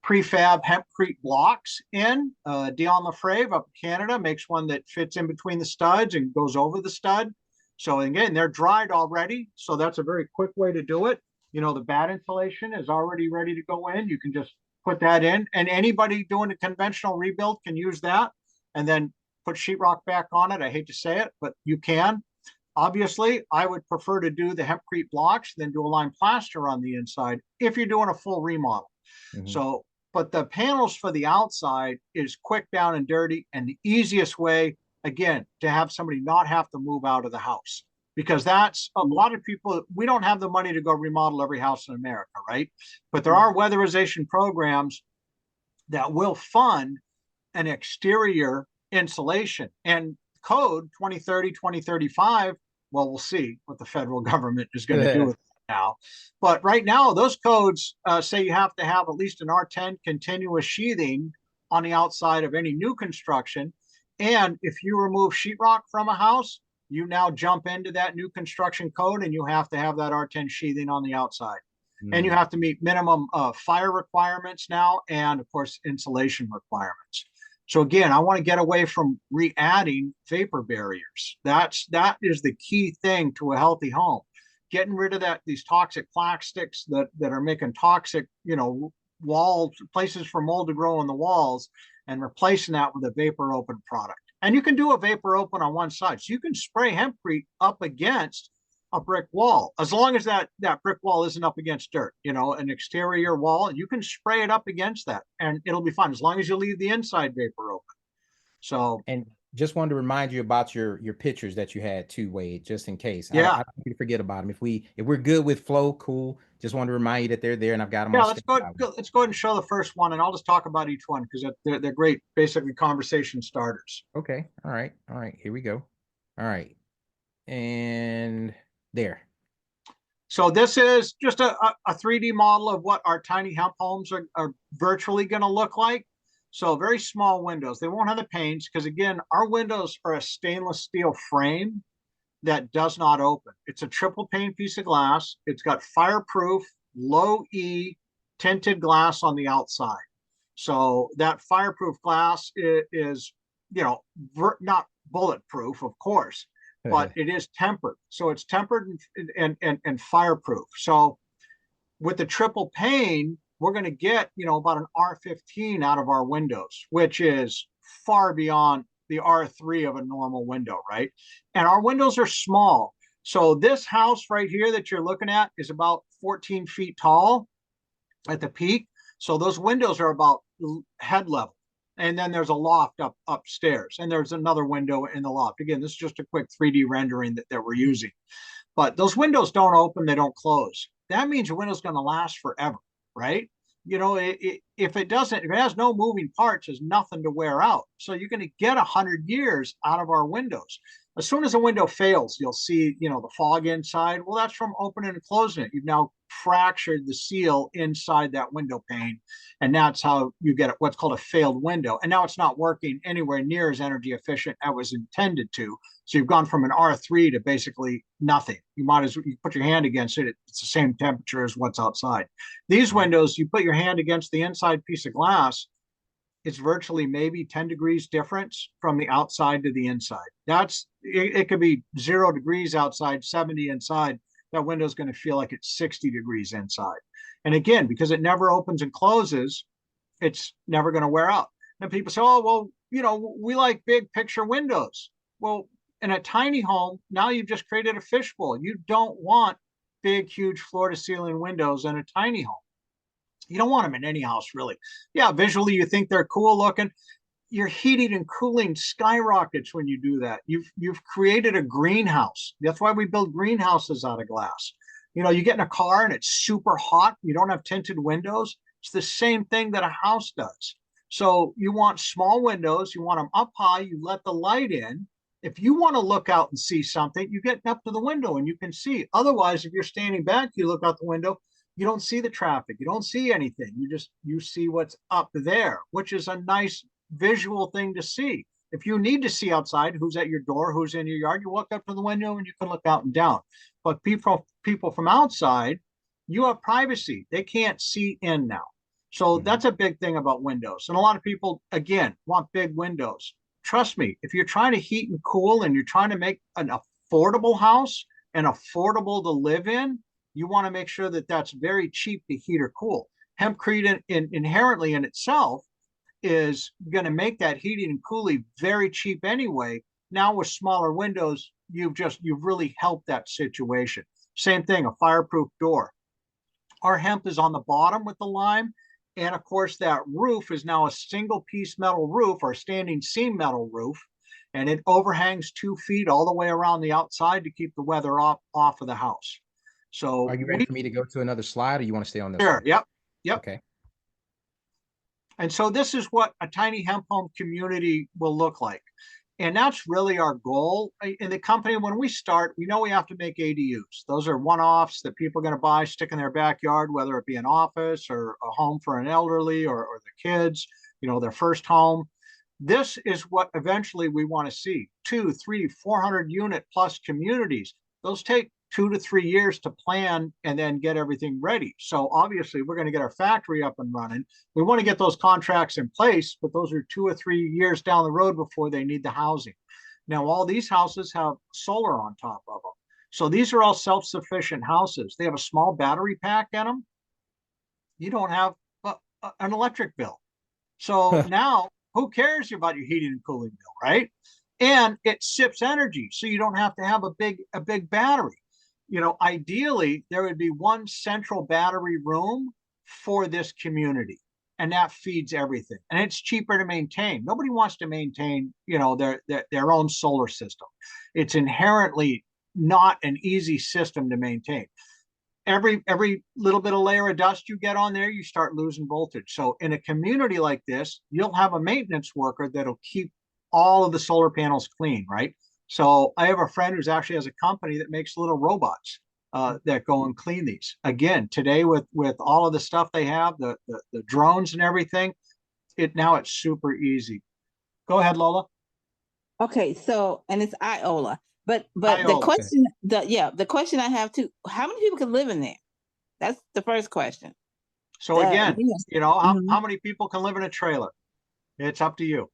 [SPEAKER 2] prefab hempcrete blocks in. Dion Lefrave up in Canada makes one that fits in between the studs and goes over the stud. So again, they're dried already. So that's a very quick way to do it. The bad insulation is already ready to go in. You can just put that in, and anybody doing a conventional rebuild can use that and then put sheetrock back on it. I hate to say it, but you can. Obviously, I would prefer to do the hempcrete blocks than do a lime plaster on the inside if you're doing a full remodel. So, but the panels for the outside is quick, down and dirty, and the easiest way, again, to have somebody not have to move out of the house. Because that's a lot of people, we don't have the money to go remodel every house in America, right? But there are weatherization programs that will fund an exterior insulation. And code 2030, 2035, well, we'll see what the federal government is going to do with it now. But right now, those codes say you have to have at least an R10 continuous sheathing on the outside of any new construction. And if you remove sheetrock from a house, you now jump into that new construction code and you have to have that R10 sheathing on the outside. And you have to meet minimum fire requirements now, and of course, insulation requirements. So again, I want to get away from re-adding vapor barriers. That is the key thing to a healthy home. Getting rid of these toxic plastics that are making toxic, walls, places for mold to grow in the walls, and replacing that with a vapor open product. And you can do a vapor open on one side. So you can spray hempcrete up against a brick wall, as long as that brick wall isn't up against dirt, an exterior wall, you can spray it up against that and it'll be fine, as long as you leave the inside vapor open. So,
[SPEAKER 1] and just wanted to remind you about your pictures that you had too, Wade, just in case.
[SPEAKER 2] Yeah,
[SPEAKER 1] I don't want you to forget about them. If we're good with flow, cool. Just wanted to remind you that they're there, and I've got them.
[SPEAKER 2] Yeah, let's go ahead and show the first one, and I'll just talk about each one because they're great, basically conversation starters.
[SPEAKER 1] Okay. All right. Here we go. All right, and there.
[SPEAKER 2] So this is just a 3D model of what our tiny hemp homes are virtually going to look like. So very small windows. They won't have the panes because, again, our windows are a stainless steel frame that does not open. It's a triple pane piece of glass. It's got fireproof, low E tinted glass on the outside. So that fireproof glass is not bulletproof, of course, but it is tempered. So it's tempered and fireproof. So with the triple pane, we're going to get, about an R15 out of our windows, which is far beyond the R3 of a normal window, right? And our windows are small. So this house right here that you're looking at is about 14 feet tall at the peak. So those windows are about head level. And then there's a loft upstairs, and there's another window in the loft. Again, this is just a quick 3D rendering that we're using. But those windows don't open, they don't close. That means your window's going to last forever, right? If it has no moving parts, there's nothing to wear out. So you're going to get 100 years out of our windows. As soon as a window fails, you'll see, the fog inside. Well, that's from opening and closing it. You've now fractured the seal inside that window pane. And that's how you get what's called a failed window. And now it's not working anywhere near as energy efficient as it was intended to. So you've gone from an R3 to basically nothing. You might as well put your hand against it. It's the same temperature as what's outside. These windows, you put your hand against the inside piece of glass, it's virtually maybe 10 degrees difference from the outside to the inside. It could be 0 degrees outside, 70 inside. That window is going to feel like it's 60 degrees inside. And again, because it never opens and closes, it's never going to wear out. And people say, oh, well, we like big picture windows. Well, in a tiny home, now you've just created a fishbowl. You don't want big, huge floor to ceiling windows in a tiny home. You don't want them in any house, really. Yeah, visually, you think they're cool looking. Your heating and cooling skyrockets when you do that. You've created a greenhouse. That's why we build greenhouses out of glass. You get in a car and it's super hot. You don't have tinted windows. It's the same thing that a house does. So you want small windows. You want them up high. You let the light in. If you want to look out and see something, you get up to the window and you can see. Otherwise, if you're standing back, you look out the window, you don't see the traffic. You don't see anything. You see what's up there, which is a nice visual thing to see. If you need to see outside, who's at your door, who's in your yard, you walk up to the window and you can look out and down. But people from outside, you have privacy. They can't see in now. So that's a big thing about windows. And a lot of people, again, want big windows. Trust me, if you're trying to heat and cool and you're trying to make an affordable house and affordable to live in, you want to make sure that that's very cheap to heat or cool. Hempcrete inherently in itself is going to make that heating and cooling very cheap anyway. Now with smaller windows, you've really helped that situation. Same thing, a fireproof door. Our hemp is on the bottom with the lime. And of course, that roof is now a single piece metal roof or standing seam metal roof. And it overhangs 2 feet all the way around the outside to keep the weather off of the house. So
[SPEAKER 1] are you ready for me to go to another slide, or you want to stay on this?
[SPEAKER 2] Sure. Yep.
[SPEAKER 1] Okay.
[SPEAKER 2] And so this is what a tiny hemp home community will look like. And that's really our goal in the company. When we start, we know we have to make ADUs. Those are one-offs that people are going to buy, stick in their backyard, whether it be an office or a home for an elderly or the kids. their first home. This is what eventually we want to see: 2, 3, 400 unit plus communities. Those take 2 to 3 years to plan and then get everything ready. So obviously we're going to get our factory up and running. We want to get those contracts in place, but those are 2 or 3 years down the road before they need the housing. Now, all these houses have solar on top of them. So these are all self-sufficient houses. They have a small battery pack in them. You don't have an electric bill. So now who cares about your heating and cooling bill, right? And it sips energy, so you don't have to have a big battery. Ideally, there would be one central battery room for this community, and that feeds everything. And it's cheaper to maintain. Nobody wants to maintain, their own solar system. It's inherently not an easy system to maintain. Every little bit of layer of dust you get on there, you start losing voltage. So in a community like this, you'll have a maintenance worker that'll keep all of the solar panels clean, right? So I have a friend who's actually has a company that makes little robots that go and clean these. Again, today with all of the stuff they have, the drones and everything, now it's super easy. Go ahead, Lola.
[SPEAKER 3] Okay, so and it's Iola. But
[SPEAKER 2] Iola.
[SPEAKER 3] the question I have too, how many people can live in there? That's the first question.
[SPEAKER 2] So again, how many people can live in a trailer? It's up to you.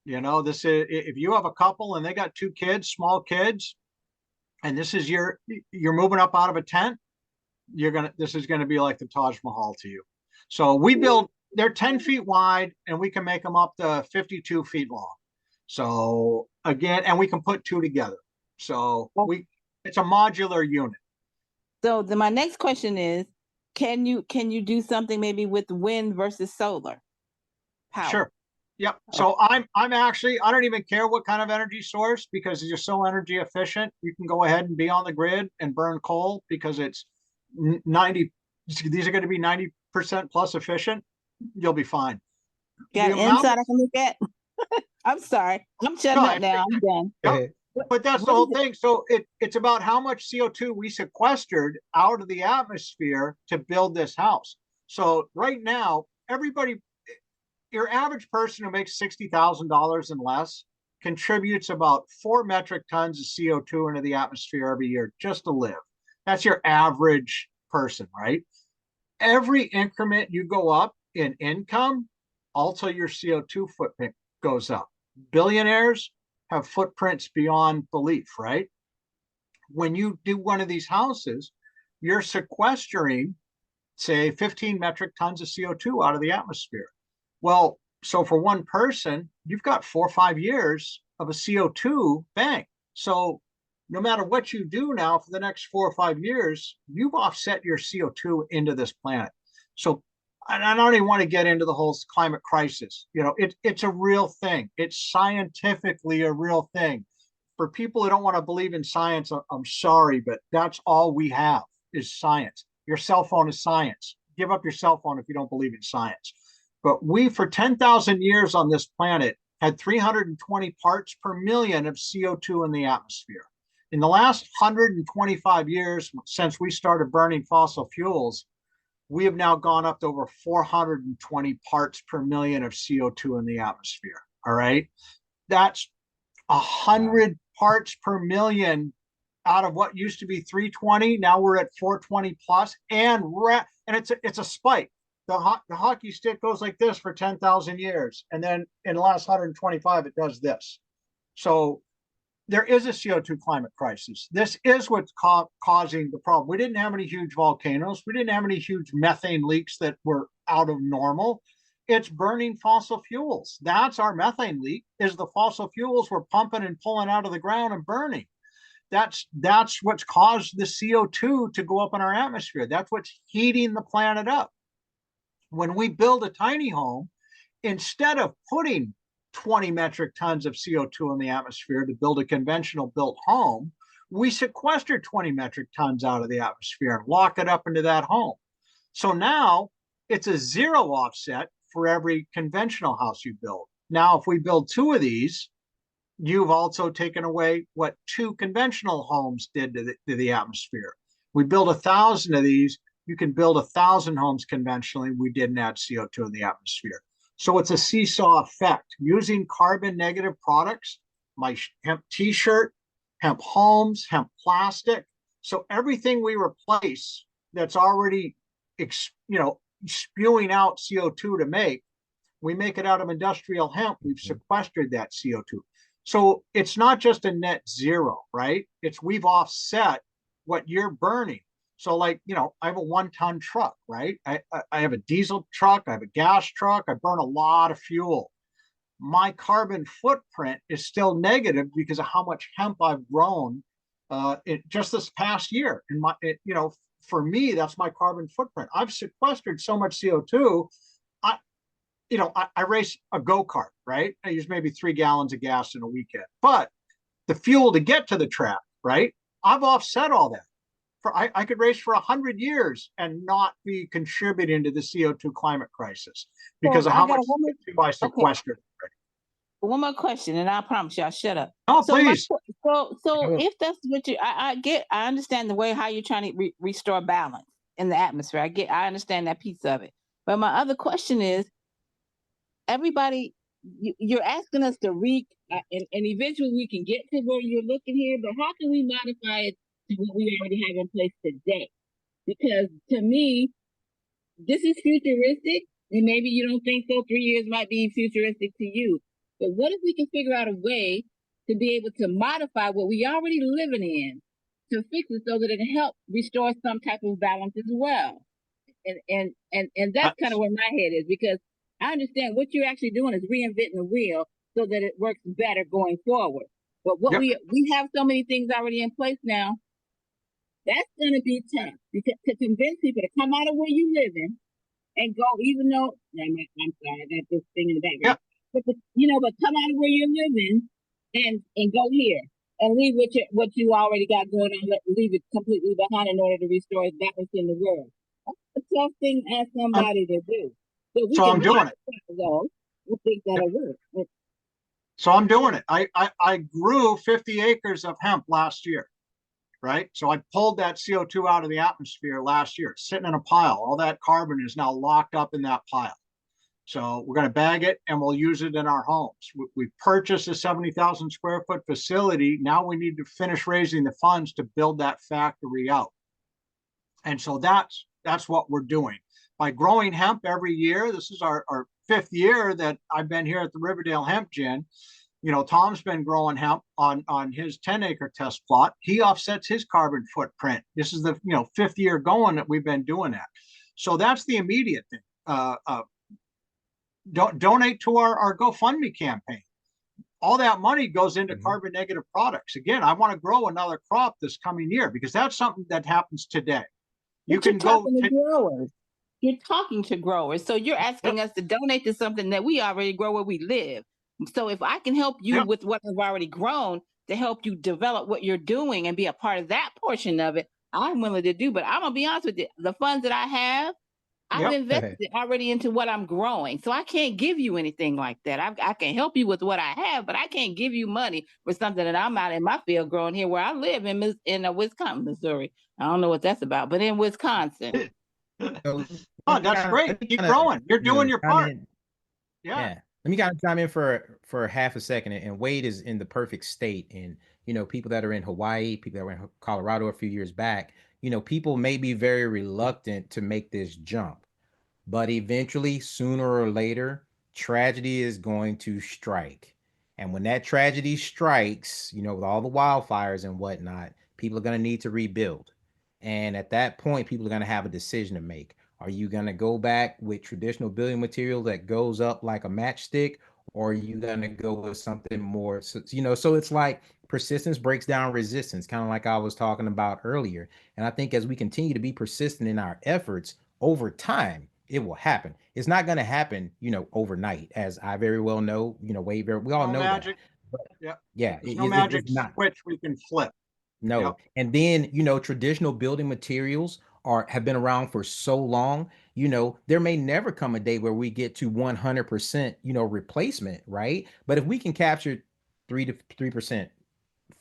[SPEAKER 2] This is, if you have a couple and they got 2 kids, small kids, and this is you're moving up out of a tent, this is gonna be like the Taj Mahal to you. So they're 10 feet wide, and we can make them up to 52 feet long. So again, and we can put 2 together. So it's a modular unit.
[SPEAKER 3] So my next question is, can you do something maybe with wind versus solar power?
[SPEAKER 2] Sure. Yep. So I'm actually, I don't even care what kind of energy source, because you're so energy efficient. You can go ahead and be on the grid and burn coal, because it's 90. These are going to be 90% plus efficient. You'll be fine.
[SPEAKER 3] Got an inside I can look at? I'm sorry. I'm shutting up now. I'm done.
[SPEAKER 2] Yep. But that's the whole thing. So it's about how much CO2 we sequestered out of the atmosphere to build this house. So right now, your average person who makes $60,000 and less contributes about 4 metric tons of CO2 into the atmosphere every year just to live. That's your average person, right? Every increment you go up in income, also your CO2 footprint goes up. Billionaires have footprints beyond belief, right? When you do one of these houses, you're sequestering, say, 15 metric tons of CO2 out of the atmosphere. Well, so for one person, you've got 4 or 5 years of a CO2 bank. So no matter what you do now for the next 4 or 5 years, you've offset your CO2 into this planet. So I don't even want to get into the whole climate crisis. It's a real thing. It's scientifically a real thing. For people who don't want to believe in science, I'm sorry, but that's all we have is science. Your cell phone is science. Give up your cell phone if you don't believe in science. But we, for 10,000 years on this planet, had 320 parts per million of CO2 in the atmosphere. In the last 125 years, since we started burning fossil fuels, we have now gone up to over 420 parts per million of CO2 in the atmosphere. All right. That's 100 parts per million out of what used to be 320. Now we're at 420 plus, and it's a spike. The hockey stick goes like this for 10,000 years. And then in the last 125, it does this. So there is a CO2 climate crisis. This is what's causing the problem. We didn't have any huge volcanoes. We didn't have any huge methane leaks that were out of normal. It's burning fossil fuels. That's our methane leak, is the fossil fuels we're pumping and pulling out of the ground and burning. That's what's caused the CO2 to go up in our atmosphere. That's what's heating the planet up. When we build a tiny home, instead of putting 20 metric tons of CO2 in the atmosphere to build a conventional built home, we sequester 20 metric tons out of the atmosphere and lock it up into that home. So now it's a zero offset for every conventional house you build. Now, if we build 2 of these, you've also taken away what 2 conventional homes did to the atmosphere. We build 1,000 of these, you can build 1,000 homes conventionally. We didn't add CO2 in the atmosphere. So it's a seesaw effect. Using carbon negative products, my hemp t-shirt, hemp homes, hemp plastic. So everything we replace that's already, spewing out CO2 to make, we make it out of industrial hemp. We've sequestered that CO2. So it's not just a net zero, right? It's we've offset what you're burning. So like, I have a 1-ton truck, right? I have a diesel truck, I have a gas truck, I burn a lot of fuel. My carbon footprint is still negative because of how much hemp I've grown just this past year. And for me, that's my carbon footprint. I've sequestered so much CO2. I race a go-kart, right? I use maybe 3 gallons of gas in a weekend, but the fuel to get to the track, right? I've offset all that. I could race for 100 years and not be contributing to the CO2 climate crisis because of how much CO2 I sequestered.
[SPEAKER 3] Okay. One more question, and I promise you I'll shut up.
[SPEAKER 2] Oh, please.
[SPEAKER 3] So if that's what I understand the way how you're trying to restore balance in the atmosphere. I understand that piece of it. But my other question is, everybody, you're asking us to and eventually we can get to where you're looking here, but how can we modify it to what we already have in place today? Because to me, this is futuristic, and maybe you don't think so. 3 years might be futuristic to you. But what if we can figure out a way to be able to modify what we already living in to fix it so that it helps restore some type of balance as well? And that's kind of where my head is, because I understand what you're actually doing is reinventing the wheel so that it works better going forward. But what we have so many things already in place now, that's going to be tough because to convince people to come out of where you live in and go, even though I'm sorry, I got this thing in the background. But but come out of where you're living and go here and leave what you already got going on, leave it completely behind in order to restore balance in the world. That's a tough thing to ask somebody to do.
[SPEAKER 2] So I'm doing it.
[SPEAKER 3] We think that'll work.
[SPEAKER 2] So I'm doing it. I grew 50 acres of hemp last year, right? So I pulled that CO2 out of the atmosphere last year. It's sitting in a pile. All that carbon is now locked up in that pile. So we're going to bag it and we'll use it in our homes. We purchased a 70,000 square foot facility. Now we need to finish raising the funds to build that factory out. And so that's what we're doing. By growing hemp every year, this is our 5th year that I've been here at the Riverdale Hemp Gin. Tom's been growing hemp on his 10-acre test plot. He offsets his carbon footprint. This is the 5th year going that we've been doing that. So that's the immediate thing. Donate to our GoFundMe campaign. All that money goes into carbon negative products. Again, I want to grow another crop this coming year because that's something that happens today. You can go
[SPEAKER 3] to growers. You're talking to growers. So you're asking us to donate to something that we already grow where we live. So if I can help you with what I've already grown to help you develop what you're doing and be a part of that portion of it, I'm willing to do. But I'm going to be honest with you. The funds that I have, I've invested already into what I'm growing. So I can't give you anything like that. I can help you with what I have, but I can't give you money for something that I'm out in my field growing here where I live in Wisconsin, Missouri. I don't know what that's about, but in Wisconsin.
[SPEAKER 2] That's great. Keep growing. You're doing your part.
[SPEAKER 1] Yeah. Let me kind of chime in for half a second. And Wade is in the perfect state. And, people that are in Hawaii, people that were in Colorado a few years back, people may be very reluctant to make this jump. But eventually, sooner or later, tragedy is going to strike. And when that tragedy strikes, with all the wildfires and whatnot, people are going to need to rebuild. And at that point, people are going to have a decision to make. Are you going to go back with traditional building material that goes up like a matchstick? Or are you going to go with something more, so it's like persistence breaks down resistance, kind of like I was talking about earlier. And I think as we continue to be persistent in our efforts over time, it will happen. It's not going to happen, overnight, as I very well know, Wade, we all know
[SPEAKER 2] magic.
[SPEAKER 1] That.
[SPEAKER 2] There's no magic switch we can flip.
[SPEAKER 1] No. And then, traditional building materials have been around for so long, there may never come a day where we get to 100%, replacement, right? But if we can capture 3%,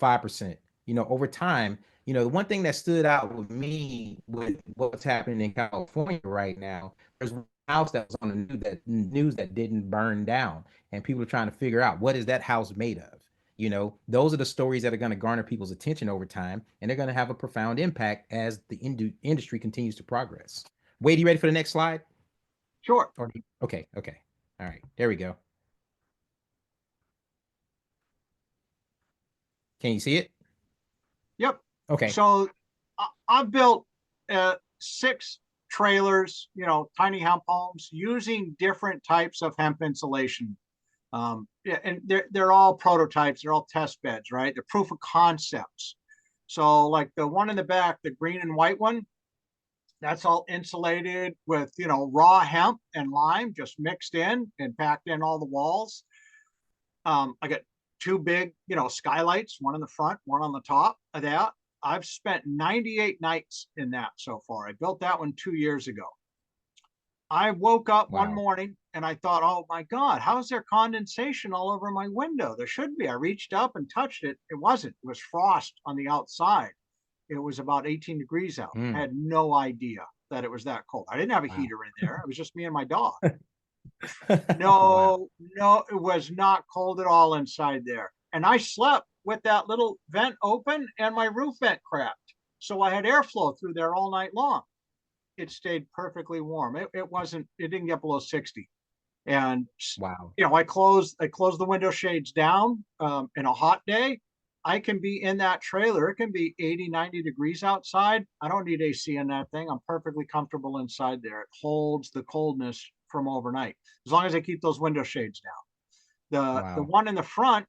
[SPEAKER 1] 5%, over time, the one thing that stood out with me with what's happening in California right now, there's house that was on the news that didn't burn down, and people are trying to figure out what is that house made of. Those are the stories that are going to garner people's attention over time, and they're going to have a profound impact as the industry continues to progress. Wade, you ready for the next slide?
[SPEAKER 2] Sure.
[SPEAKER 1] Okay. All right, there we go. Can you see it?
[SPEAKER 2] Yep.
[SPEAKER 1] Okay.
[SPEAKER 2] So I've built 6 trailers, tiny hemp homes using different types of hemp insulation. And they're all prototypes, they're all test beds, right? They're proof of concepts. So like the one in the back, the green and white one, that's all insulated with, raw hemp and lime just mixed in and packed in all the walls. I got 2 big, skylights, one in the front, one on the top of that. I've spent 98 nights in that so far. I built that one 2 years ago. I woke up one morning and I thought, oh my God, how's there condensation all over my window? There should be. I reached up and touched it. It wasn't. It was frost on the outside. It was about 18 degrees out. I had no idea that it was that cold. I didn't have a heater in there. It was just me and my dog. No, it was not cold at all inside there. And I slept with that little vent open and my roof vent cracked. So I had airflow through there all night long. It stayed perfectly warm. It didn't get below 60. And I closed the window shades down in a hot day. I can be in that trailer. It can be 80, 90 degrees outside. I don't need AC in that thing. I'm perfectly comfortable inside there. It holds the coldness from overnight, as long as I keep those window shades down. The one in the front,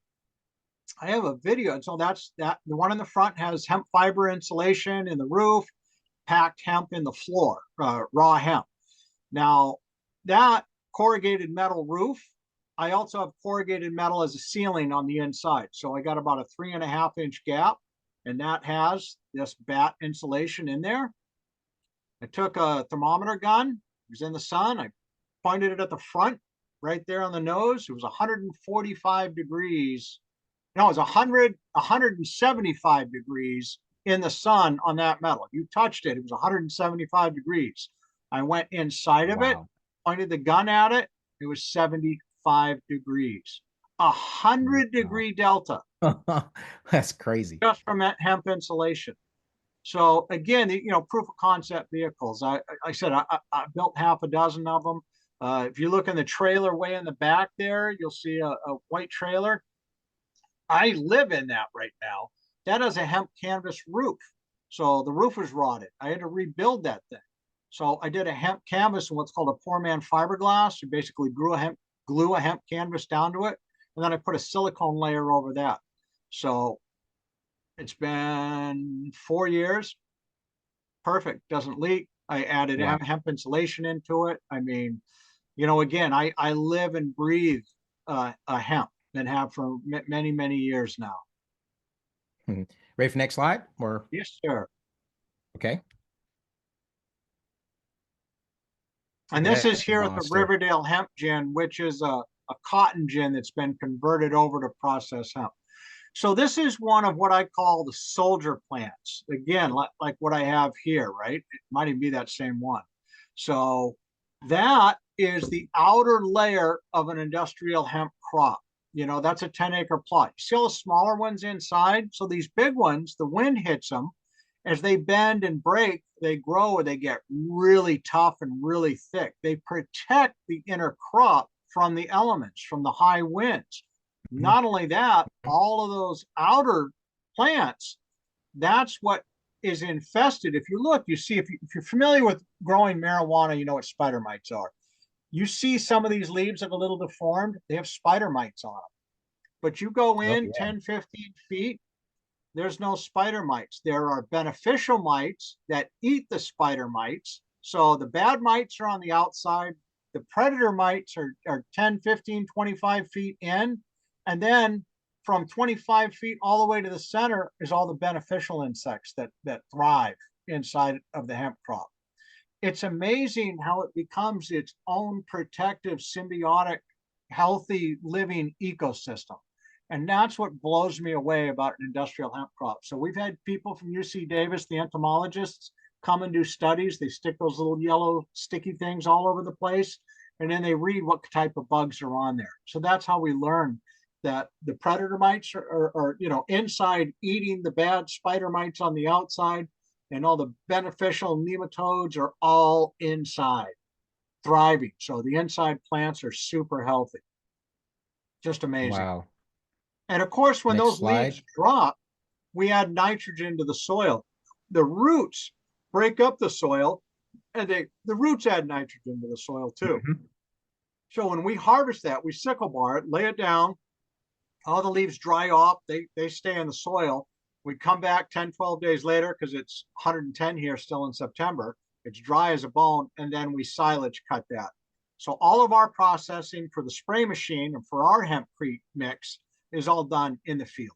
[SPEAKER 2] I have a video. And so the one in the front has hemp fiber insulation in the roof, packed hemp in the floor, raw hemp. Now that corrugated metal roof, I also have corrugated metal as a ceiling on the inside. So I got about a 3.5 inch gap, and that has this batt insulation in there. I took a thermometer gun, it was in the sun. I pointed it at the front, right there on the nose. It was 145 degrees. No, it was 175 degrees in the sun on that metal. You touched it, it was 175 degrees. I went inside of it, pointed the gun at it, it was 75 degrees. 100-degree delta.
[SPEAKER 1] That's crazy.
[SPEAKER 2] Just from that hemp insulation. So again, proof of concept vehicles. I said I built half a dozen of them. If you look in the trailer way in the back there, you'll see a white trailer. I live in that right now. That is a hemp canvas roof. So the roof was rotted. I had to rebuild that thing. So I did a hemp canvas and what's called a poor man fiberglass. You basically glue a hemp canvas down to it. And then I put a silicone layer over that. So it's been 4 years. Perfect. Doesn't leak. I added hemp insulation into it. I mean, again, I live and breathe a hemp and have for many, many years now.
[SPEAKER 1] Ready for next slide? Or
[SPEAKER 2] yes, sir.
[SPEAKER 1] Okay.
[SPEAKER 2] And this is here at the Riverdale Hemp Gin, which is a cotton gin that's been converted over to processed hemp. So this is one of what I call the soldier plants. Again, like what I have here, right? It might even be that same one. So that is the outer layer of an industrial hemp crop. That's a 10-acre plot. You see all the smaller ones inside? So these big ones, the wind hits them. As they bend and break, they grow and they get really tough and really thick. They protect the inner crop from the elements, from the high winds. Not only that, all of those outer plants, that's what is infested. If you look, you see, if you're familiar with growing marijuana, you know what spider mites are. You see some of these leaves look a little deformed. They have spider mites on them. But you go in 10, 15 feet, there's no spider mites. There are beneficial mites that eat the spider mites. So the bad mites are on the outside. The predator mites are 10, 15, 25 feet in. And then from 25 feet all the way to the center is all the beneficial insects that thrive inside of the hemp crop. It's amazing how it becomes its own protective, symbiotic, healthy living ecosystem. And that's what blows me away about an industrial hemp crop. So we've had people from UC Davis, the entomologists, come and do studies. They stick those little yellow sticky things all over the place, and then they read what type of bugs are on there. So that's how we learn that the predator mites are inside eating the bad spider mites on the outside, and all the beneficial nematodes are all inside thriving. So the inside plants are super healthy. Just amazing.
[SPEAKER 1] Wow.
[SPEAKER 2] And of course, when
[SPEAKER 1] Next
[SPEAKER 2] those leaves
[SPEAKER 1] slide.
[SPEAKER 2] drop, we add nitrogen to the soil. The roots break up the soil, and the roots add nitrogen to the soil too.
[SPEAKER 1] Mhm.
[SPEAKER 2] So when we harvest that, we sickle bar it, lay it down, all the leaves dry off, they stay in the soil. We come back 10, 12 days later, because it's 110 here still in September. It's dry as a bone, and then we silage cut that. So all of our processing for the spray machine and for our hempcrete mix is all done in the field.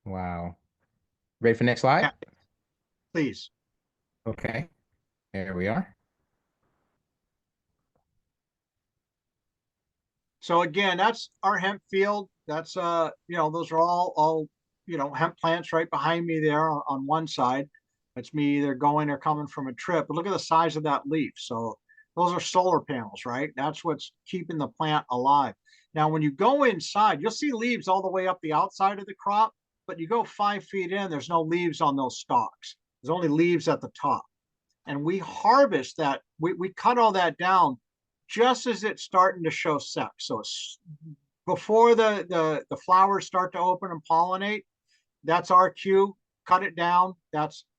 [SPEAKER 1] Wow. Ready for next slide?
[SPEAKER 2] Yeah, please.
[SPEAKER 1] Okay. There we are.
[SPEAKER 2] So again, that's our hemp field. That's those are all hemp plants right behind me there on one side. That's me either going or coming from a trip. But look at the size of that leaf. So those are solar panels, right? That's what's keeping the plant alive. Now, when you go inside, you'll see leaves all the way up the outside of the crop, but you go 5 feet in, there's no leaves on those stalks. There's only leaves at the top. And we harvest that, we cut all that down just as it's starting to show sex. So it's before the flowers start to open and pollinate. That's our cue. Cut it down.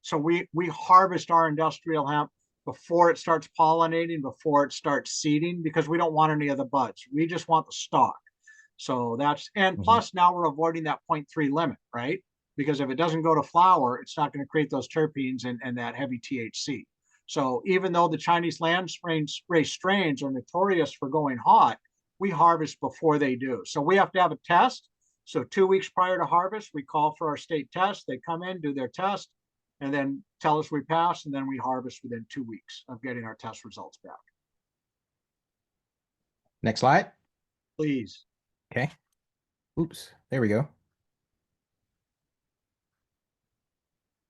[SPEAKER 2] So we harvest our industrial hemp before it starts pollinating, before it starts seeding, because we don't want any of the buds. We just want the stalk. So plus now we're avoiding that 0.3 limit, right? Because if it doesn't go to flower, it's not going to create those terpenes and that heavy THC. So even though the Chinese land spray strains are notorious for going hot, we harvest before they do. So we have to have a test. So 2 weeks prior to harvest, we call for our state test. They come in, do their test, and then tell us we passed, and then we harvest within 2 weeks of getting our test results back.
[SPEAKER 1] Next slide.
[SPEAKER 2] Please.
[SPEAKER 1] Okay. Oops. There we go.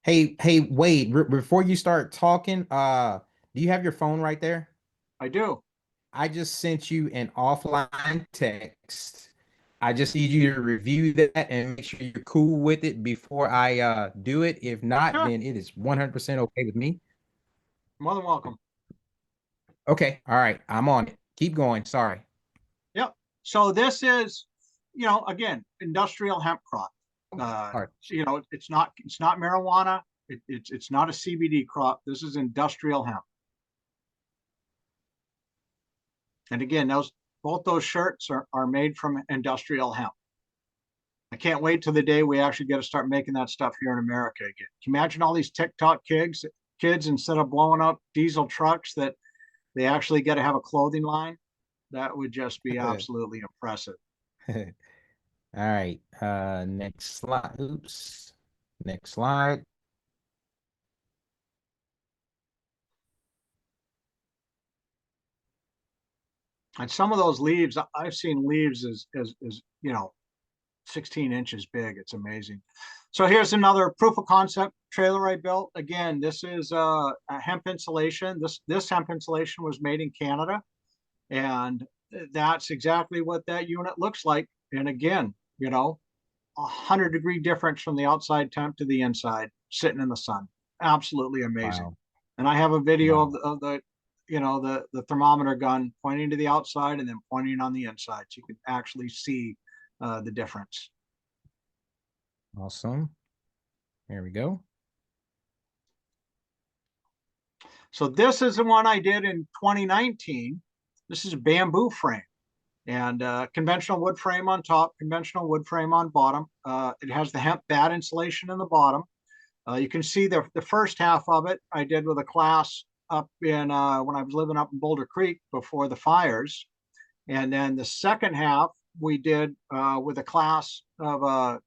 [SPEAKER 1] Hey, Wade, before you start talking, do you have your phone right there?
[SPEAKER 2] I do.
[SPEAKER 1] I just sent you an offline text. I just need you to review that and make sure you're cool with it before I do it. If not,
[SPEAKER 2] Sure.
[SPEAKER 1] then it is 100% okay with me.
[SPEAKER 2] More than welcome.
[SPEAKER 1] Okay. All right. I'm on it. Keep going. Sorry.
[SPEAKER 2] Yep. So this is, again, industrial hemp crop.
[SPEAKER 1] All right.
[SPEAKER 2] It's not marijuana. It's not a CBD crop. This is industrial hemp. And again, both those shirts are made from industrial hemp. I can't wait till the day we actually get to start making that stuff here in America again. Can you imagine all these TikTok kids instead of blowing up diesel trucks, that they actually get to have a clothing line? That would just be absolutely impressive.
[SPEAKER 1] All right. Next slide. Oops. Next slide.
[SPEAKER 2] And some of those leaves, I've seen leaves as 16 inches big. It's amazing. So here's another proof of concept trailer I built. Again, this is a hemp insulation. This hemp insulation was made in Canada, and that's exactly what that unit looks like. And again, 100-degree difference from the outside temp to the inside, sitting in the sun. Absolutely amazing.
[SPEAKER 1] Wow.
[SPEAKER 2] And I have a video
[SPEAKER 1] Wow.
[SPEAKER 2] of the thermometer gun pointing to the outside and then pointing on the inside, so you can actually see the difference.
[SPEAKER 1] Awesome. There we go.
[SPEAKER 2] So this is the one I did in 2019. This is a bamboo frame, and conventional wood frame on top, conventional wood frame on bottom. It has the hemp bat insulation in the bottom. You can see the first half of it I did with a class up in when I was living up in Boulder Creek before the fires. And then the second half we did with a class of a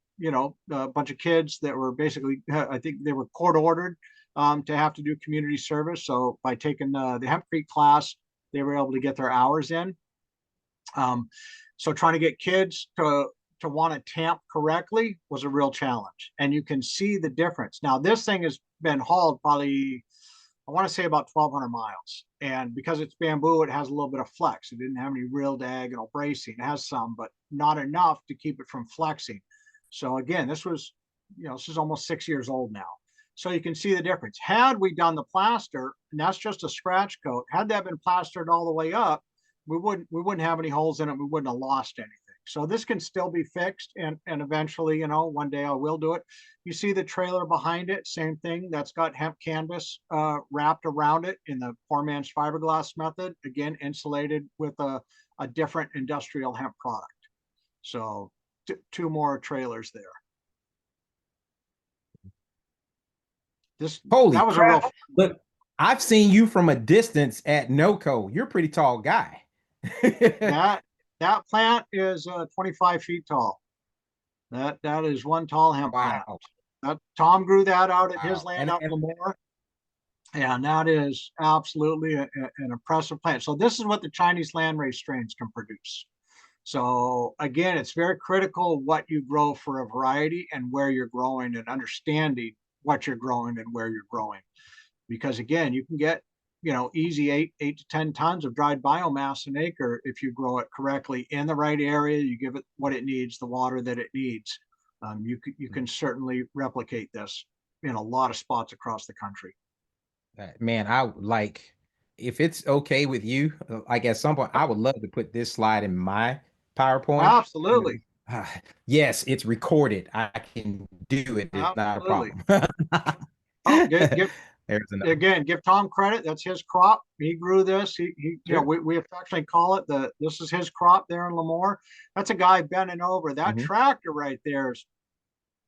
[SPEAKER 2] bunch of kids that were basically, I think they were court ordered to have to do community service. So by taking the Hempcrete class, they were able to get their hours in. So trying to get kids to want to tamp correctly was a real challenge. And you can see the difference. Now, this thing has been hauled probably I want to say about 1,200 miles. And because it's bamboo, it has a little bit of flex. It didn't have any real diagonal bracing. It has some, but not enough to keep it from flexing. So again, this was, this is almost 6 years old now. So you can see the difference. Had we done the plaster, and that's just a scratch coat, had that been plastered all the way up, we wouldn't have any holes in it. We wouldn't have lost anything. So this can still be fixed, and eventually, one day I will do it. You see the trailer behind it, same thing. That's got hemp canvas wrapped around it in the poor man's fiberglass method. Again, insulated with a different industrial hemp product. So two more trailers there.
[SPEAKER 1] Holy
[SPEAKER 2] that was
[SPEAKER 1] crap.
[SPEAKER 2] a real.
[SPEAKER 1] Look, I've seen you from a distance at NOCO. You're a pretty tall guy.
[SPEAKER 2] That plant is 25 feet tall. That is one tall hemp plant. Tom grew that out at his land out in Lemoore. And that is absolutely an impressive plant. So this is what the Chinese landrace strains can produce. So again, it's very critical what you grow for a variety and where you're growing, and understanding what you're growing and where you're growing. Because again, you can get easy 8 to 10 tons of dried biomass an acre if you grow it correctly in the right area. You give it what it needs, the water that it needs. You can certainly replicate this in a lot of spots across the country.
[SPEAKER 1] Man, I would like, if it's okay with you, like at some point, I would love to put this slide in my PowerPoint.
[SPEAKER 2] Absolutely.
[SPEAKER 1] Yes, it's recorded. I can do it. It's not a problem.
[SPEAKER 2] Give Tom credit. That's his crop. He grew this. Sure. We affectionately call it this is his crop there in Lemoore. That's a guy bending over. That tractor right there is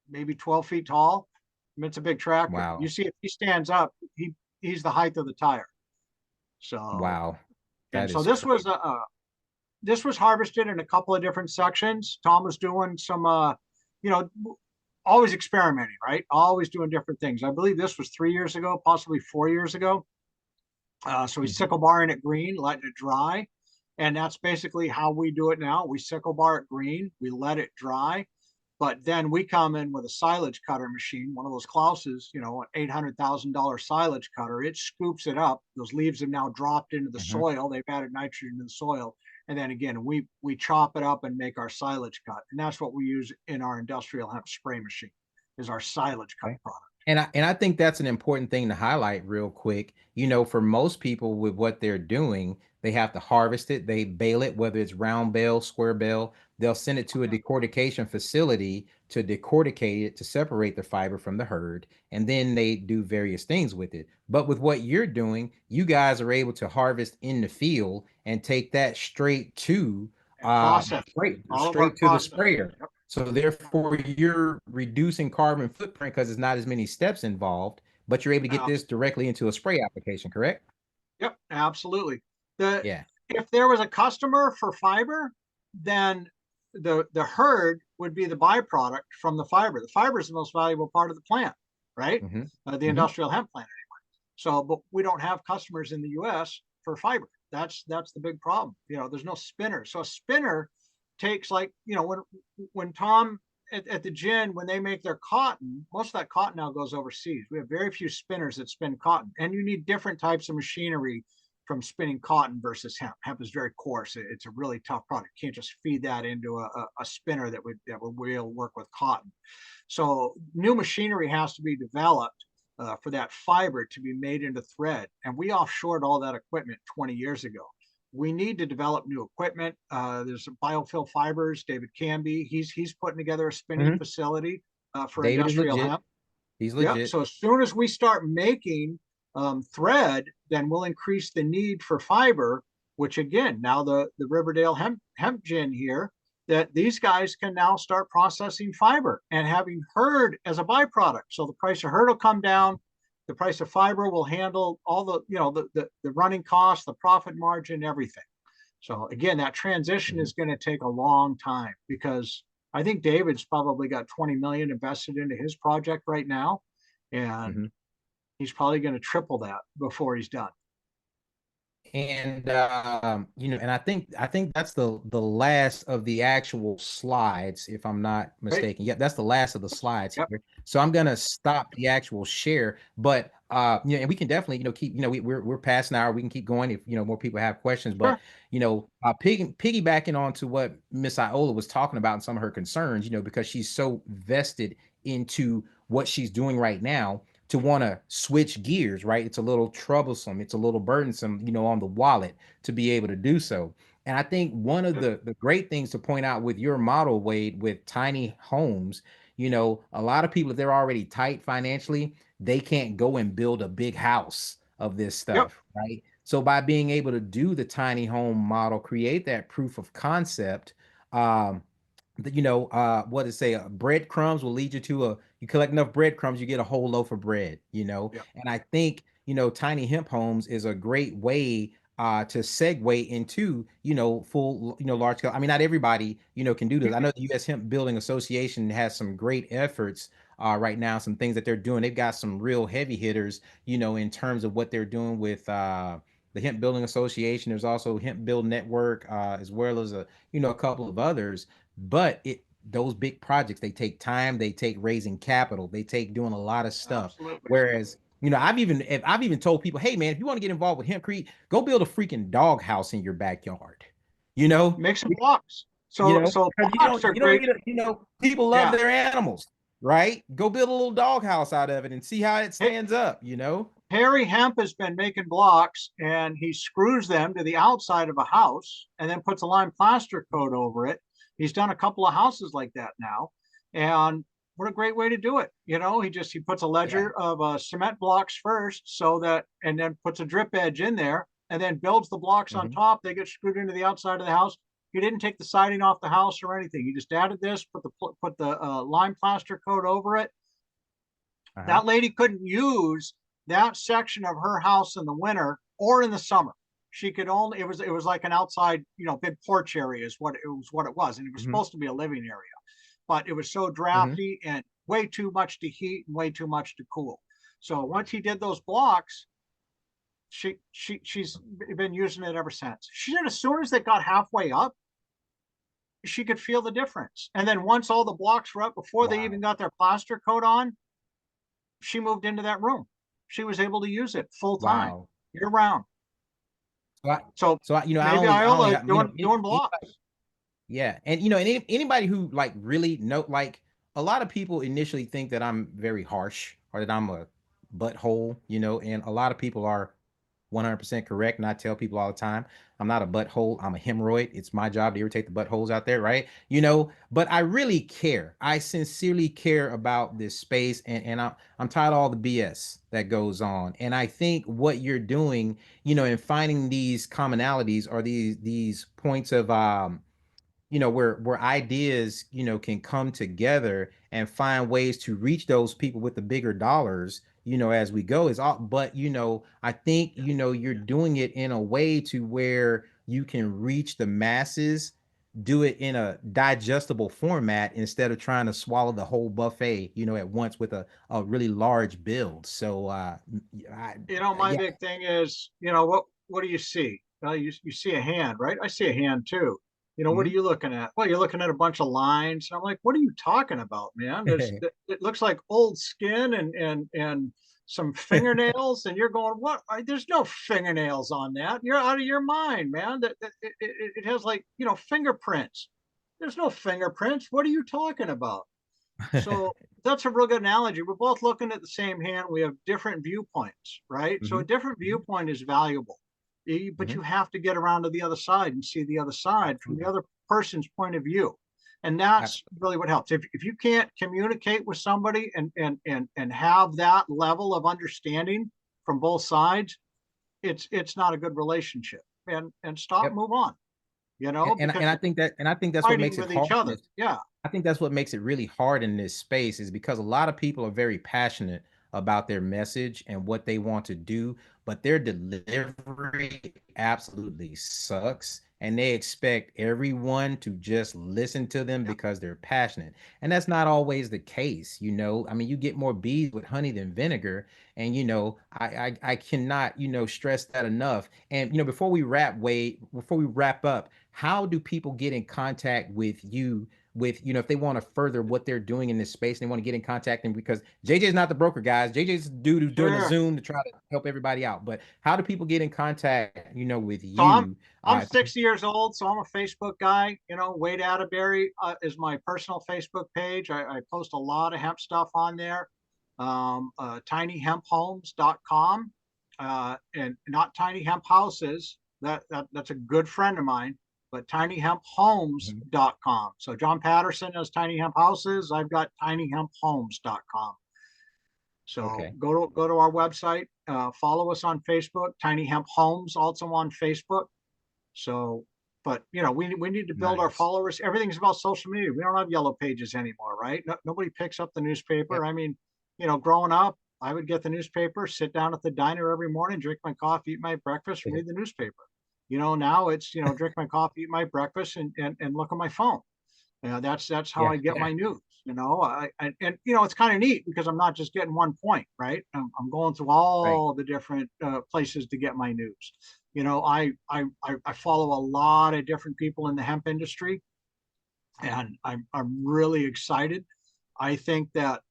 [SPEAKER 2] maybe 12 feet tall. I mean, it's a big tractor.
[SPEAKER 1] Wow.
[SPEAKER 2] You see, if he stands up, he's the height of the tire. So
[SPEAKER 1] wow.
[SPEAKER 2] So this was harvested in a couple of different sections. Tom was doing some always experimenting, right? Always doing different things. I believe this was 3 years ago, possibly 4 years ago. So he's sickle barring it green, letting it dry. And that's basically how we do it now. We sickle bar it green, we let it dry, but then we come in with a silage cutter machine, one of those Klaus's, an $800,000 silage cutter. It scoops it up. Those leaves have now dropped into the soil. They've added nitrogen to the soil. And then again, we chop it up and make our silage cut. And that's what we use in our industrial hemp spray machine, is our silage cut product.
[SPEAKER 1] And I think that's an important thing to highlight real quick. For most people with what they're doing, they have to harvest it. They bale it, whether it's round bale, square bale. They'll send it to a decortication facility to decorticate it, to separate the fiber from the hurd. And then they do various things with it. But with what you're doing, you guys are able to harvest in the field and take that straight to straight to the sprayer. Yep. So therefore, you're reducing carbon footprint because there's not as many steps involved, but you're able to get this directly into a spray application, correct?
[SPEAKER 2] Yep, absolutely. If there was a customer for fiber, then the hurd would be the byproduct from the fiber. The fiber is the most valuable part of the plant, right? The industrial hemp plant anyway. So, but we don't have customers in the U.S. for fiber. That's the big problem. There's no spinner. So a spinner takes, like, when Tom at the gin, when they make their cotton, most of that cotton now goes overseas. We have very few spinners that spin cotton, and you need different types of machinery from spinning cotton versus hemp. Hemp is very coarse. It's a really tough product. You can't just feed that into a spinner that would be able to work with cotton. So new machinery has to be developed for that fiber to be made into thread. And we offshored all that equipment 20 years ago. We need to develop new equipment. There's Biofill Fibers, David Canby. He's putting together a spinning facility for David industrial hemp.
[SPEAKER 1] He's legit.
[SPEAKER 2] Yep. So as soon as we start making thread, then we'll increase the need for fiber, which again, now the Riverdale hemp gin here, that these guys can now start processing fiber and having hurd as a byproduct. So the price of hurd will come down. The price of fiber will handle all the running costs, the profit margin, everything. So again, that transition is going to take a long time, because I think David's probably got 20 million invested into his project right now. And he's probably going to triple that before he's done.
[SPEAKER 1] And and I think that's the last of the actual slides, if I'm not
[SPEAKER 2] Right?
[SPEAKER 1] mistaken. Yep, that's the last of the slides
[SPEAKER 2] Yep.
[SPEAKER 1] here. So I'm gonna stop the actual share, but and we can definitely keep we're past an hour. We can keep going if more people have questions. But
[SPEAKER 2] Sure.
[SPEAKER 1] piggybacking on to what Miss Iola was talking about and some of her concerns, because she's so vested into what she's doing right now, to want to switch gears, right? It's a little troublesome, it's a little burdensome, on the wallet to be able to do so. And I think one of the great things to point out with your model, Wade, with tiny homes, a lot of people, if they're already tight financially, they can't go and build a big house of this
[SPEAKER 2] Yep.
[SPEAKER 1] stuff, right? So by being able to do the tiny home model, create that proof of concept, um, what to say, breadcrumbs will lead you to you collect enough breadcrumbs, you get a whole loaf of bread.
[SPEAKER 2] Yep.
[SPEAKER 1] And I think, tiny hemp homes is a great way to segue into, full, large scale. I mean, not everybody, can do this. I know the U.S. Hemp Building Association has some great efforts right now, some things that they're doing. They've got some real heavy hitters, in terms of what they're doing with the Hemp Building Association. There's also Hemp Build Network, as well as a couple of others. But those big projects, they take time, they take raising capital, they take doing a lot of stuff.
[SPEAKER 2] Absolutely.
[SPEAKER 1] Whereas, I've even told people, hey man, if you want to get involved with hempcrete, go build a freaking dog house in your backyard. You know,
[SPEAKER 2] Make some blocks. So
[SPEAKER 1] because
[SPEAKER 2] blocks are great.
[SPEAKER 1] people love
[SPEAKER 2] Yeah.
[SPEAKER 1] their animals, right? Go build a little dog house out of it and see how it
[SPEAKER 2] Hey,
[SPEAKER 1] stands up.
[SPEAKER 2] Harry Hemp has been making blocks and he screws them to the outside of a house and then puts a lime plaster coat over it. He's done a couple of houses like that now. And what a great way to do it. He puts a
[SPEAKER 1] Yeah.
[SPEAKER 2] ledger of cement blocks first and then puts a drip edge in there and then builds the blocks on
[SPEAKER 1] Hmm.
[SPEAKER 2] top. They get screwed into the outside of the house. He didn't take the siding off the house or anything. He just added this, put the lime plaster coat over it.
[SPEAKER 1] Uh-huh.
[SPEAKER 2] That lady couldn't use that section of her house in the winter or in the summer. She could only it was like an outside, big porch area is what it was. And it was
[SPEAKER 1] Hmm.
[SPEAKER 2] supposed to be a living area. But it was so
[SPEAKER 1] Hmm.
[SPEAKER 2] drafty and way too much to heat and way too much to cool. So once he did those blocks, she's been using it ever since. She said as soon as they got halfway up, she could feel the difference. And then once all the blocks were up before they even
[SPEAKER 1] Wow.
[SPEAKER 2] got their plaster coat on, she moved into that room. She was able to use it full time,
[SPEAKER 1] Wow.
[SPEAKER 2] year round.
[SPEAKER 1] So I,
[SPEAKER 2] So
[SPEAKER 1] I
[SPEAKER 2] maybe
[SPEAKER 1] only
[SPEAKER 2] Iola
[SPEAKER 1] have,
[SPEAKER 2] doing blocks.
[SPEAKER 1] yeah. And anybody who like really know, like, a lot of people initially think that I'm very harsh or that I'm a butthole, and a lot of people are 100% correct. And I tell people all the time, I'm not a butthole, I'm a hemorrhoid. It's my job to irritate the buttholes out there, right? But I really care. I sincerely care about this space, and I'm tired of all the BS that goes on. And I think what you're doing, in finding these commonalities, or these points of where ideas can come together and find ways to reach those people with the bigger dollars, as we go, is all. But I think you're doing it in a way to where you can reach the masses, do it in a digestible format instead of trying to swallow the whole buffet at once with a really large build. So
[SPEAKER 2] My
[SPEAKER 1] yeah.
[SPEAKER 2] big thing is, what do you see? You see a hand, right? I see a hand too. What are
[SPEAKER 1] Mhm.
[SPEAKER 2] you looking at? Well, you're looking at a bunch of lines. And I'm like, what are you talking about, man? It looks like old skin and some fingernails, and you're going, what? There's no fingernails on that. You're out of your mind, man. It has like fingerprints. There's no fingerprints. What are you talking about? So that's a real good analogy. We're both looking at the same hand. We have different viewpoints, right? So a
[SPEAKER 1] Hmm.
[SPEAKER 2] different
[SPEAKER 1] Hmm.
[SPEAKER 2] viewpoint is valuable, but
[SPEAKER 1] Hmm.
[SPEAKER 2] you have to get around to the other side and see the other side from the
[SPEAKER 1] Absolutely.
[SPEAKER 2] other person's point of view. And that's
[SPEAKER 1] Absolutely.
[SPEAKER 2] really what helps. If you can't communicate with somebody and have that level of understanding from both sides, it's not a good relationship. And stop,
[SPEAKER 1] Yep.
[SPEAKER 2] move on,
[SPEAKER 1] And
[SPEAKER 2] because
[SPEAKER 1] I think that's what
[SPEAKER 2] fighting
[SPEAKER 1] makes it
[SPEAKER 2] with
[SPEAKER 1] hard
[SPEAKER 2] each
[SPEAKER 1] in
[SPEAKER 2] other.
[SPEAKER 1] this.
[SPEAKER 2] Yeah.
[SPEAKER 1] I think that's what makes it really hard in this space, is because a lot of people are very passionate about their message and what they want to do, but their delivery absolutely sucks. and they expect everyone to just listen to them because they're passionate. And that's not always the case, you know. I mean, you get more bees with honey than vinegar. And I cannot, stress that enough. And before we wrap up, how do people get in contact with you, with if they want to further what they're doing in this space and they want to get in contact? And because JJ is not the broker, guys, JJ's the dude who's doing the
[SPEAKER 2] Sure.
[SPEAKER 1] Zoom to try to help everybody out. But how do people get in contact, with
[SPEAKER 2] So
[SPEAKER 1] you?
[SPEAKER 2] I'm 60 years old, so I'm a Facebook guy. Wade Atteberry is my personal Facebook page. I post a lot of hemp stuff on there. tinyhemphomes.com, and not tiny hemp houses. That's a good friend of mine, but tinyhemphomes.com. So John Patterson has tiny hemp houses. I've got tinyhemphomes.com. So
[SPEAKER 1] Okay.
[SPEAKER 2] go to our website, follow us on Facebook, Tiny Hemp Homes, also on Facebook. So, but we need to build our
[SPEAKER 1] Nice.
[SPEAKER 2] followers. Everything's about social media. We don't have yellow pages anymore, right? Nobody picks up the newspaper.
[SPEAKER 1] Yep.
[SPEAKER 2] I mean, growing up, I would get the newspaper, sit down at the diner every morning, drink my coffee, eat my breakfast, read the newspaper. Now it's drink my coffee, eat my breakfast, and look at my phone. That's how
[SPEAKER 1] Yeah.
[SPEAKER 2] I get my news. It's kind of neat because I'm not just getting one point, right? I'm going through
[SPEAKER 1] Right.
[SPEAKER 2] all the different places to get my news. I follow a lot of different people in the hemp industry, and I'm really excited. I think that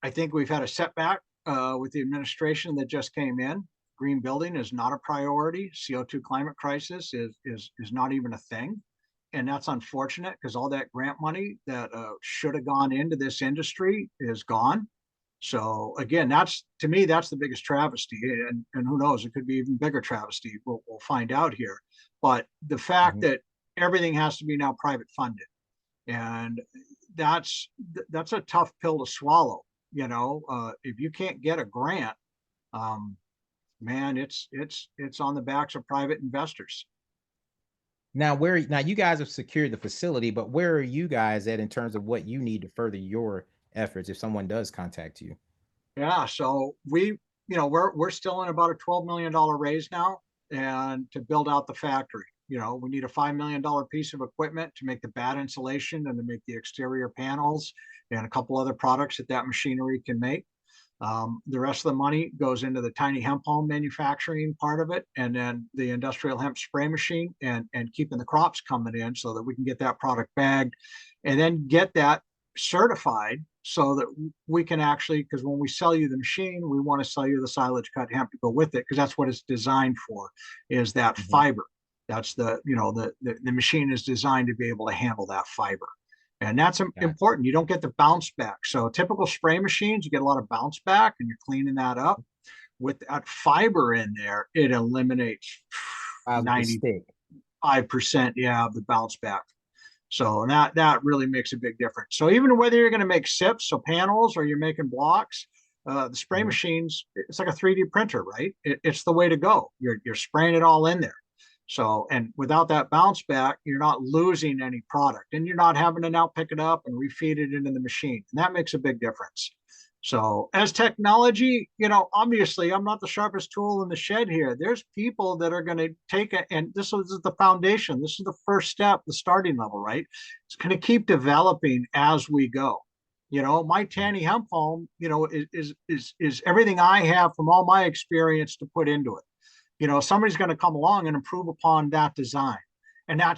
[SPEAKER 2] I think we've had a setback with the administration that just came in. Green building is not a priority. CO2 climate crisis is not even a thing. And that's unfortunate because all that grant money that should have gone into this industry is gone. So again, to me, that's the biggest travesty. And who knows, it could be even bigger travesty. We'll find out here. But the fact
[SPEAKER 1] Mhm.
[SPEAKER 2] that everything has to be now private funded, and that's a tough pill to swallow. If you can't get a grant, um, man, it's on the backs of private investors.
[SPEAKER 1] Now you guys have secured the facility, but where are you guys at in terms of what you need to further your efforts if someone does contact you?
[SPEAKER 2] Yeah, so we're still in about a $12 million raise now, and to build out the factory. We need a $5 million piece of equipment to make the bat insulation and to make the exterior panels and a couple other products that machinery can make. The rest of the money goes into the tiny hemp home manufacturing part of it, and then the industrial hemp spray machine, and keeping the crops coming in so that we can get that product bagged and then get that certified so that we can actually, because when we sell you the machine, we want to sell you the silage cut hemp to go with it, because that's what it's designed for, is that
[SPEAKER 1] Mhm.
[SPEAKER 2] fiber. That's the machine is designed to be able to handle that fiber. And that's
[SPEAKER 1] Got
[SPEAKER 2] important. You don't get the bounce back. So typical spray machines, you get a lot of bounce back and you're cleaning that up. With that fiber in there, it eliminates
[SPEAKER 1] positive
[SPEAKER 2] 95%,
[SPEAKER 1] stick.
[SPEAKER 2] yeah, of the bounce back. So that really makes a big difference. So even whether you're going to make SIPs, so panels, or you're making blocks, the spray
[SPEAKER 1] Mhm.
[SPEAKER 2] machines, it's like a 3D printer, right? It's the way to go. You're spraying it all in there. So, and without that bounce back, you're not losing any product, and you're not having to now pick it up and refeed it into the machine. And that makes a big difference. So, as technology, obviously, I'm not the sharpest tool in the shed here. There's people that are going to take it, and this is the foundation. This is the first step, the starting level, right? It's going to keep developing as we go. My Tanny Hemp Home, is everything I have from all my experience to put into it. Somebody's going to come along and improve upon that design, and I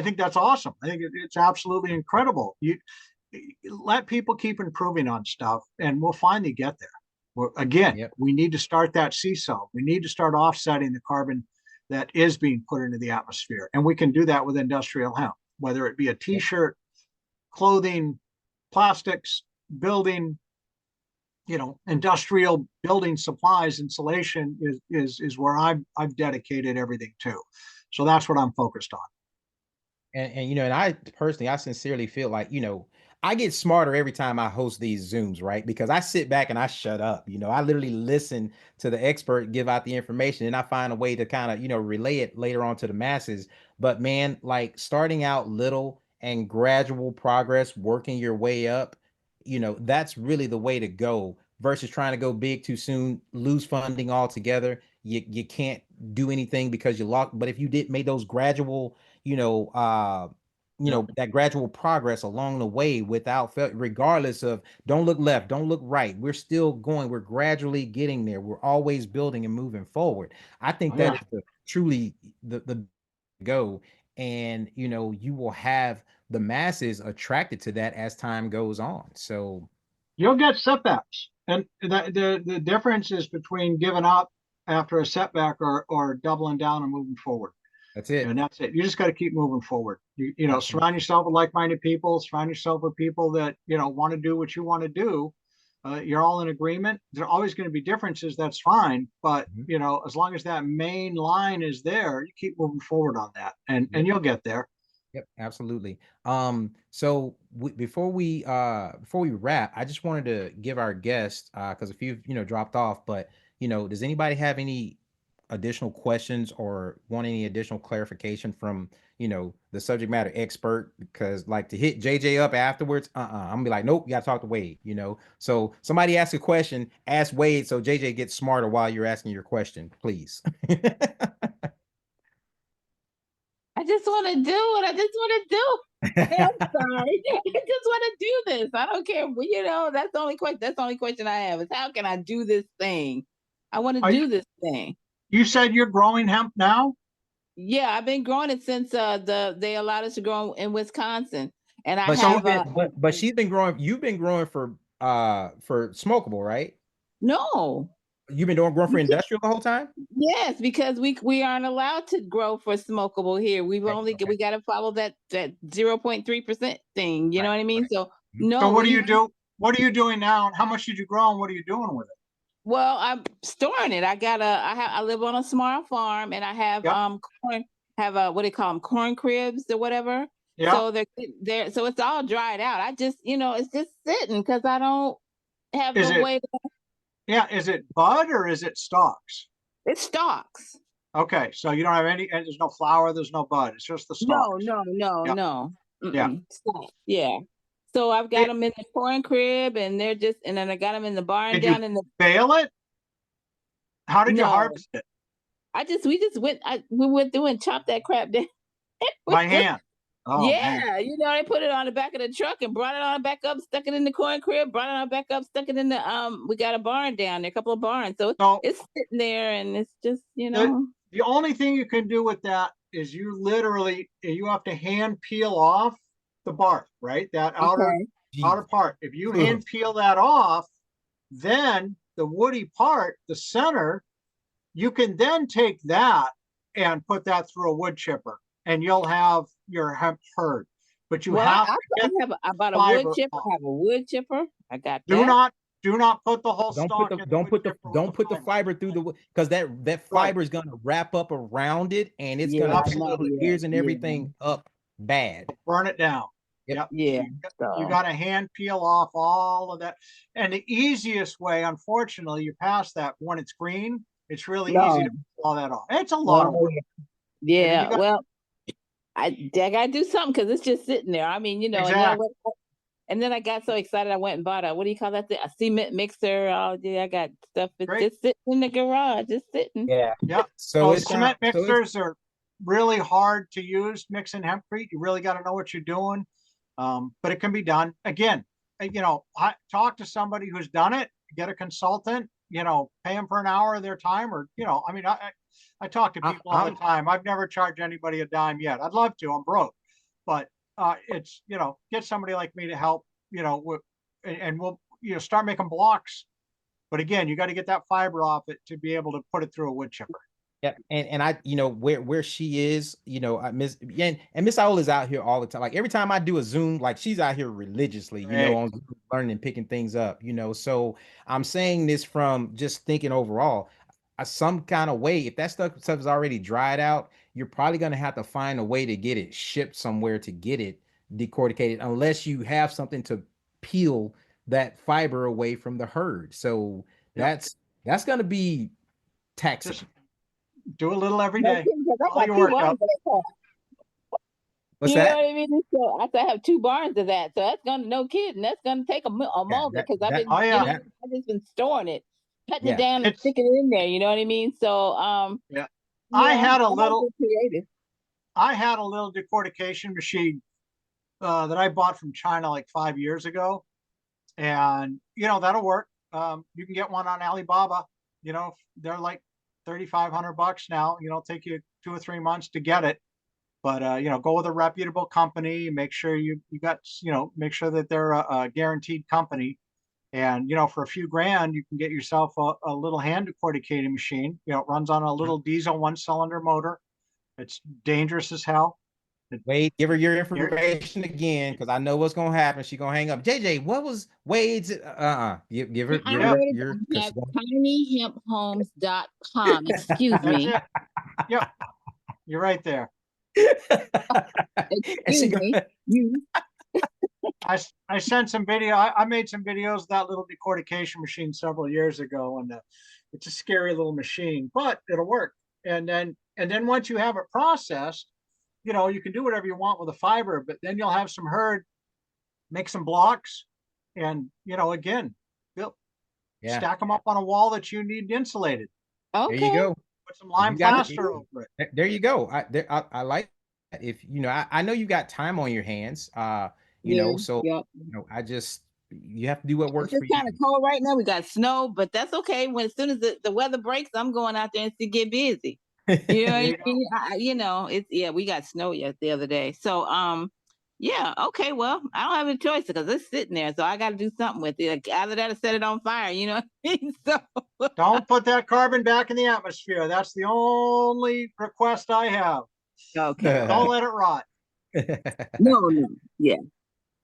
[SPEAKER 2] think that's awesome. I think it's absolutely incredible. You let people keep improving on stuff, and we'll finally get there. Again,
[SPEAKER 1] Yep.
[SPEAKER 2] we need to start that seesaw. We need to start offsetting the carbon that is being put into the atmosphere, and we can do that with industrial hemp, whether it be a
[SPEAKER 1] Yep.
[SPEAKER 2] T-shirt, clothing, plastics, building, industrial building supplies, insulation is where I've dedicated everything to. So that's what I'm focused on.
[SPEAKER 1] And I personally, I sincerely feel like, I get smarter every time I host these Zooms, right? Because I sit back and I shut up. I literally listen to the expert give out the information and I find a way to kind of, relay it later on to the masses. But man, like starting out little and gradual progress, working your way up, that's really the way to go. versus trying to go big too soon, lose funding altogether. You can't do anything because you locked. But if you made those gradual, that gradual progress along the way without regardless of, don't look left, don't look right. We're still going. We're gradually getting there. We're always building and moving forward. I think that is truly the go. And you will have the masses attracted to that as time goes on. So
[SPEAKER 2] you'll get setbacks, and the difference is between giving up after a setback or doubling down and moving forward.
[SPEAKER 1] That's it.
[SPEAKER 2] And that's it. You just got to keep moving forward. You know, surround yourself with like-minded people, surround yourself with people that, want to do what you want to do. You're all in agreement. There are always going to be differences. That's fine. But, as long as that main line is there, you keep moving forward on that, and you'll get there.
[SPEAKER 1] Yep, absolutely. So before we wrap, I just wanted to give our guests, because a few dropped off, but does anybody have any additional questions or want any additional clarification from the subject matter expert? Because like, to hit JJ up afterwards, I'm gonna be like, nope, you gotta talk to Wade. So somebody ask a question, ask Wade, so JJ gets smarter while you're asking your question, please.
[SPEAKER 3] I just want to do what I just want to do. I'm sorry. I just want to do this. I don't care. That's the only question. That's the only question I have is, how can I do this thing? I want to do this thing.
[SPEAKER 2] You said you're growing hemp now?
[SPEAKER 3] Yeah, I've been growing it since they allowed us to grow in Wisconsin. And
[SPEAKER 1] but she's been growing. You've been growing for smokable, right?
[SPEAKER 3] No.
[SPEAKER 1] You've been growing for industrial the whole time?
[SPEAKER 3] Yes, because we aren't allowed to grow for smokable here. We got to follow that 0.3% thing. You know what I mean? So no.
[SPEAKER 2] So what do you do? What are you doing now? And how much did you grow? And what are you doing with it?
[SPEAKER 3] Well, I'm storing it. I live on a small farm, and I have corn. Have what do you call them? Corn cribs or whatever. Yeah. So they're so it's all dried out. I just it's just sitting because I don't have no way to.
[SPEAKER 2] Yeah, is it bud or is it stalks?
[SPEAKER 3] It's stalks.
[SPEAKER 2] Okay, so you don't have any, and there's no flower, there's no bud. It's just the stalks.
[SPEAKER 3] No.
[SPEAKER 2] Yeah.
[SPEAKER 3] Yeah. So I've got them in the corn crib, and and then I got them in the barn down in the.
[SPEAKER 2] Bale it? How did you harvest it?
[SPEAKER 3] We went through and chopped that crap down.
[SPEAKER 2] By hand.
[SPEAKER 3] Oh, yeah, man. They put it on the back of the truck and brought it on back up, stuck it in the corn crib, brought it on back up, stuck it in the we got a barn down there, a couple of barns. So it's sitting there, and it's just,
[SPEAKER 2] The only thing you can do with that is you have to hand peel off the bark, right? That outer part. If you hand peel that off, then the woody part, the center, you can then take that and put that through a wood chipper, and you'll have your hemp hurd. But you have
[SPEAKER 3] I bought a wood chipper. I have a wood chipper. I got
[SPEAKER 2] that. Do not put the whole stalk.
[SPEAKER 1] Don't put the fiber through the wood, because that fiber is gonna wrap up around it, and it's gonna pull the ears and everything up bad.
[SPEAKER 2] Burn it down.
[SPEAKER 3] Yep. Yeah.
[SPEAKER 2] You got to hand peel off all of that. And the easiest way, unfortunately, you pass that when it's green. It's really easy to pull all that off. It's a lot of work.
[SPEAKER 3] Yeah. I gotta do something because it's just sitting there. I mean,
[SPEAKER 2] exactly.
[SPEAKER 3] And then I got so excited I went and bought a, what do you call that thing? A cement mixer. Oh yeah, I got stuff. It's just sitting in the garage, just sitting.
[SPEAKER 2] Yeah. So cement mixers are really hard to use mixing hempcrete. You really got to know what you're doing. But it can be done. Again, talk to somebody who's done it, get a consultant, pay them for an hour of their time, or, I talk to people all the time. I've never charged anybody a dime yet. I'd love to. I'm broke, but it's, get somebody like me to help, and we'll, start making blocks. But again, you got to get that fiber off it to be able to put it through a wood chipper.
[SPEAKER 1] Yeah, and I, where she is, I Miss Iola is out here all the time. Like every time I do a Zoom, like she's out here religiously, on Zoom, learning and picking things up, So I'm saying this from just thinking overall, some kind of way. If that stuff is already dried out, you're probably gonna have to find a way to get it shipped somewhere to get it decorticated, unless you have something to peel that fiber away from the herd. So that's gonna be taxing.
[SPEAKER 2] Do a little every day.
[SPEAKER 1] What's
[SPEAKER 3] You know
[SPEAKER 1] that?
[SPEAKER 3] what I mean? So I said I have 2 barns of that. So that's gonna no kidding. That's gonna take a
[SPEAKER 1] Yeah,
[SPEAKER 3] moment because I've
[SPEAKER 1] that
[SPEAKER 3] been,
[SPEAKER 2] Oh
[SPEAKER 3] you know,
[SPEAKER 2] yeah,
[SPEAKER 1] that
[SPEAKER 3] I've just been storing it, cutting it
[SPEAKER 1] yeah.
[SPEAKER 3] down and
[SPEAKER 2] it's
[SPEAKER 3] sticking it in there. You know what I mean? So
[SPEAKER 2] yeah. I
[SPEAKER 3] yeah,
[SPEAKER 2] had a
[SPEAKER 3] I like to
[SPEAKER 2] little,
[SPEAKER 3] be creative.
[SPEAKER 2] I had a little decortication machine that I bought from China like 5 years ago, and that'll work. You can get one on Alibaba. They're like $3,500 now. It'll take you 2 or 3 months to get it, but go with a reputable company. Make sure you got make sure that they're a guaranteed company. And for a few grand, you can get yourself a little hand decorticating machine. It runs on a little diesel 1-cylinder motor. It's dangerous as hell.
[SPEAKER 1] Wade, give her your
[SPEAKER 2] You're,
[SPEAKER 1] information again, because I know what's gonna happen. She's gonna hang up. JJ, what was Wade's? Give her
[SPEAKER 3] I
[SPEAKER 2] yeah,
[SPEAKER 3] wrote it
[SPEAKER 1] your
[SPEAKER 3] down. I
[SPEAKER 1] because
[SPEAKER 3] have tinyhemphomes.com. Excuse
[SPEAKER 2] that's
[SPEAKER 3] me.
[SPEAKER 2] it. Yep, you're right there.
[SPEAKER 1] and she
[SPEAKER 3] Excuse
[SPEAKER 1] go,
[SPEAKER 3] me. You
[SPEAKER 2] I sent some video. I made some videos of that little decortication machine several years ago, and it's a scary little machine, but it'll work. And then once you have it processed, you can do whatever you want with the fiber, but then you'll have some herd, make some blocks, and again, build,
[SPEAKER 1] yeah,
[SPEAKER 2] stack them up on a wall that you need insulated.
[SPEAKER 1] there you
[SPEAKER 3] okay?
[SPEAKER 1] go.
[SPEAKER 2] Put some
[SPEAKER 1] If
[SPEAKER 2] lime
[SPEAKER 1] you got
[SPEAKER 2] plaster over it.
[SPEAKER 1] there you go. I like that. If I know you got time on your hands.
[SPEAKER 3] Yeah,
[SPEAKER 1] So
[SPEAKER 3] yep.
[SPEAKER 1] I just you have to do what
[SPEAKER 3] It's
[SPEAKER 1] works
[SPEAKER 3] just
[SPEAKER 1] for you.
[SPEAKER 3] kind of cold right now. We got snow, but that's okay. When as soon as the weather breaks, I'm going out there and to get busy. You know what
[SPEAKER 2] There
[SPEAKER 3] I
[SPEAKER 2] you go.
[SPEAKER 3] mean? It's we got snow yet the other day. So yeah, okay. Well, I don't have a choice because it's sitting there, so I got to do something with it. Like, either that or set it on fire. You know what I mean? So
[SPEAKER 2] Don't put that carbon back in the atmosphere. That's the only request I have.
[SPEAKER 3] okay.
[SPEAKER 2] Don't let it rot.
[SPEAKER 3] No, no. Yeah.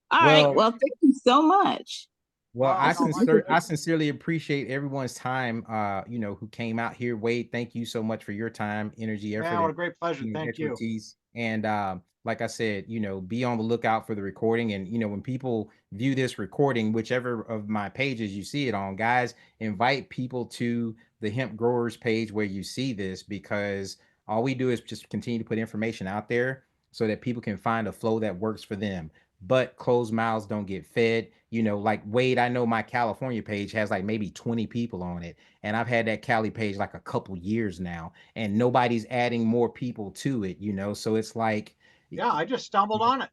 [SPEAKER 3] All right.
[SPEAKER 1] Well,
[SPEAKER 3] Well, thank you so much.
[SPEAKER 1] Well,
[SPEAKER 2] Oh no, my
[SPEAKER 1] I sincerely appreciate everyone's time, who came out here. Wade, thank you so much for your time, energy, effort,
[SPEAKER 2] man, what
[SPEAKER 1] and
[SPEAKER 2] a great pleasure. Thank you.
[SPEAKER 1] expertise. And like I said, be on the lookout for the recording. And when people view this recording, whichever of my pages you see it on, guys, invite people to the Hemp Growers page where you see this, because all we do is just continue to put information out there so that people can find a flow that works for them. But closed mouths don't get fed. Like Wade, I know my California page has like maybe 20 people on it. And I've had that Cali page like a couple years now, and nobody's adding more people to it, So it's like,
[SPEAKER 2] Yeah, I just stumbled on it.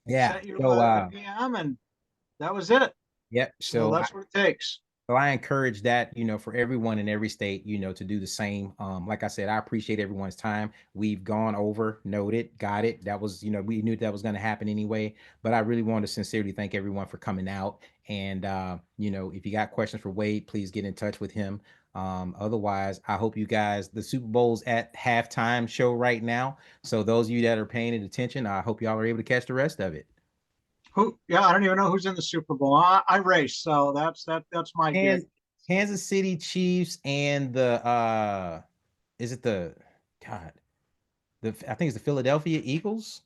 [SPEAKER 1] yeah.
[SPEAKER 2] Sent you
[SPEAKER 1] So
[SPEAKER 2] a DM, and that was it.
[SPEAKER 1] yep.
[SPEAKER 2] So that's what it takes.
[SPEAKER 1] So I encourage that, for everyone in every state, to do the same. Like I said, I appreciate everyone's time. We've gone over, noted, got it. That was, we knew that was going to happen anyway. But I really want to sincerely thank everyone for coming out. And, if you got questions for Wade, please get in touch with him. Otherwise, I hope you guys, the Super Bowl's at halftime show right now. So those of you that are paying attention, I hope y'all are able to catch the rest of it.
[SPEAKER 2] Yeah, I don't even know who's in the Super Bowl. I race, so that's my gig.
[SPEAKER 1] And Kansas City Chiefs and the is it the God I think it's the Philadelphia Eagles.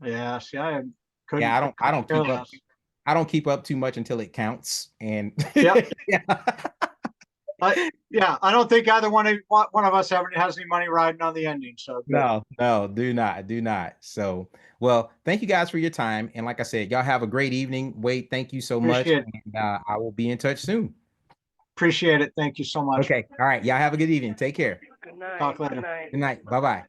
[SPEAKER 2] Yeah, see, I
[SPEAKER 1] Yeah,
[SPEAKER 2] couldn't
[SPEAKER 1] I don't
[SPEAKER 2] care
[SPEAKER 1] keep up.
[SPEAKER 2] less.
[SPEAKER 1] I don't keep up too much until it counts. And
[SPEAKER 2] Yep.
[SPEAKER 1] yeah.
[SPEAKER 2] Yeah, I don't think either one of us has any money riding on the ending. So good.
[SPEAKER 1] No, do not. So, well, thank you guys for your time. And like I said, y'all have a great evening. Wade, thank you so much.
[SPEAKER 2] Appreciate
[SPEAKER 1] And I will be in touch soon.
[SPEAKER 2] appreciate it. Thank you so much.
[SPEAKER 1] Okay. All right. Y'all have a good evening. Take care.
[SPEAKER 5] Good night.
[SPEAKER 2] Talk later.
[SPEAKER 5] Good night.
[SPEAKER 1] Good night. Bye-bye.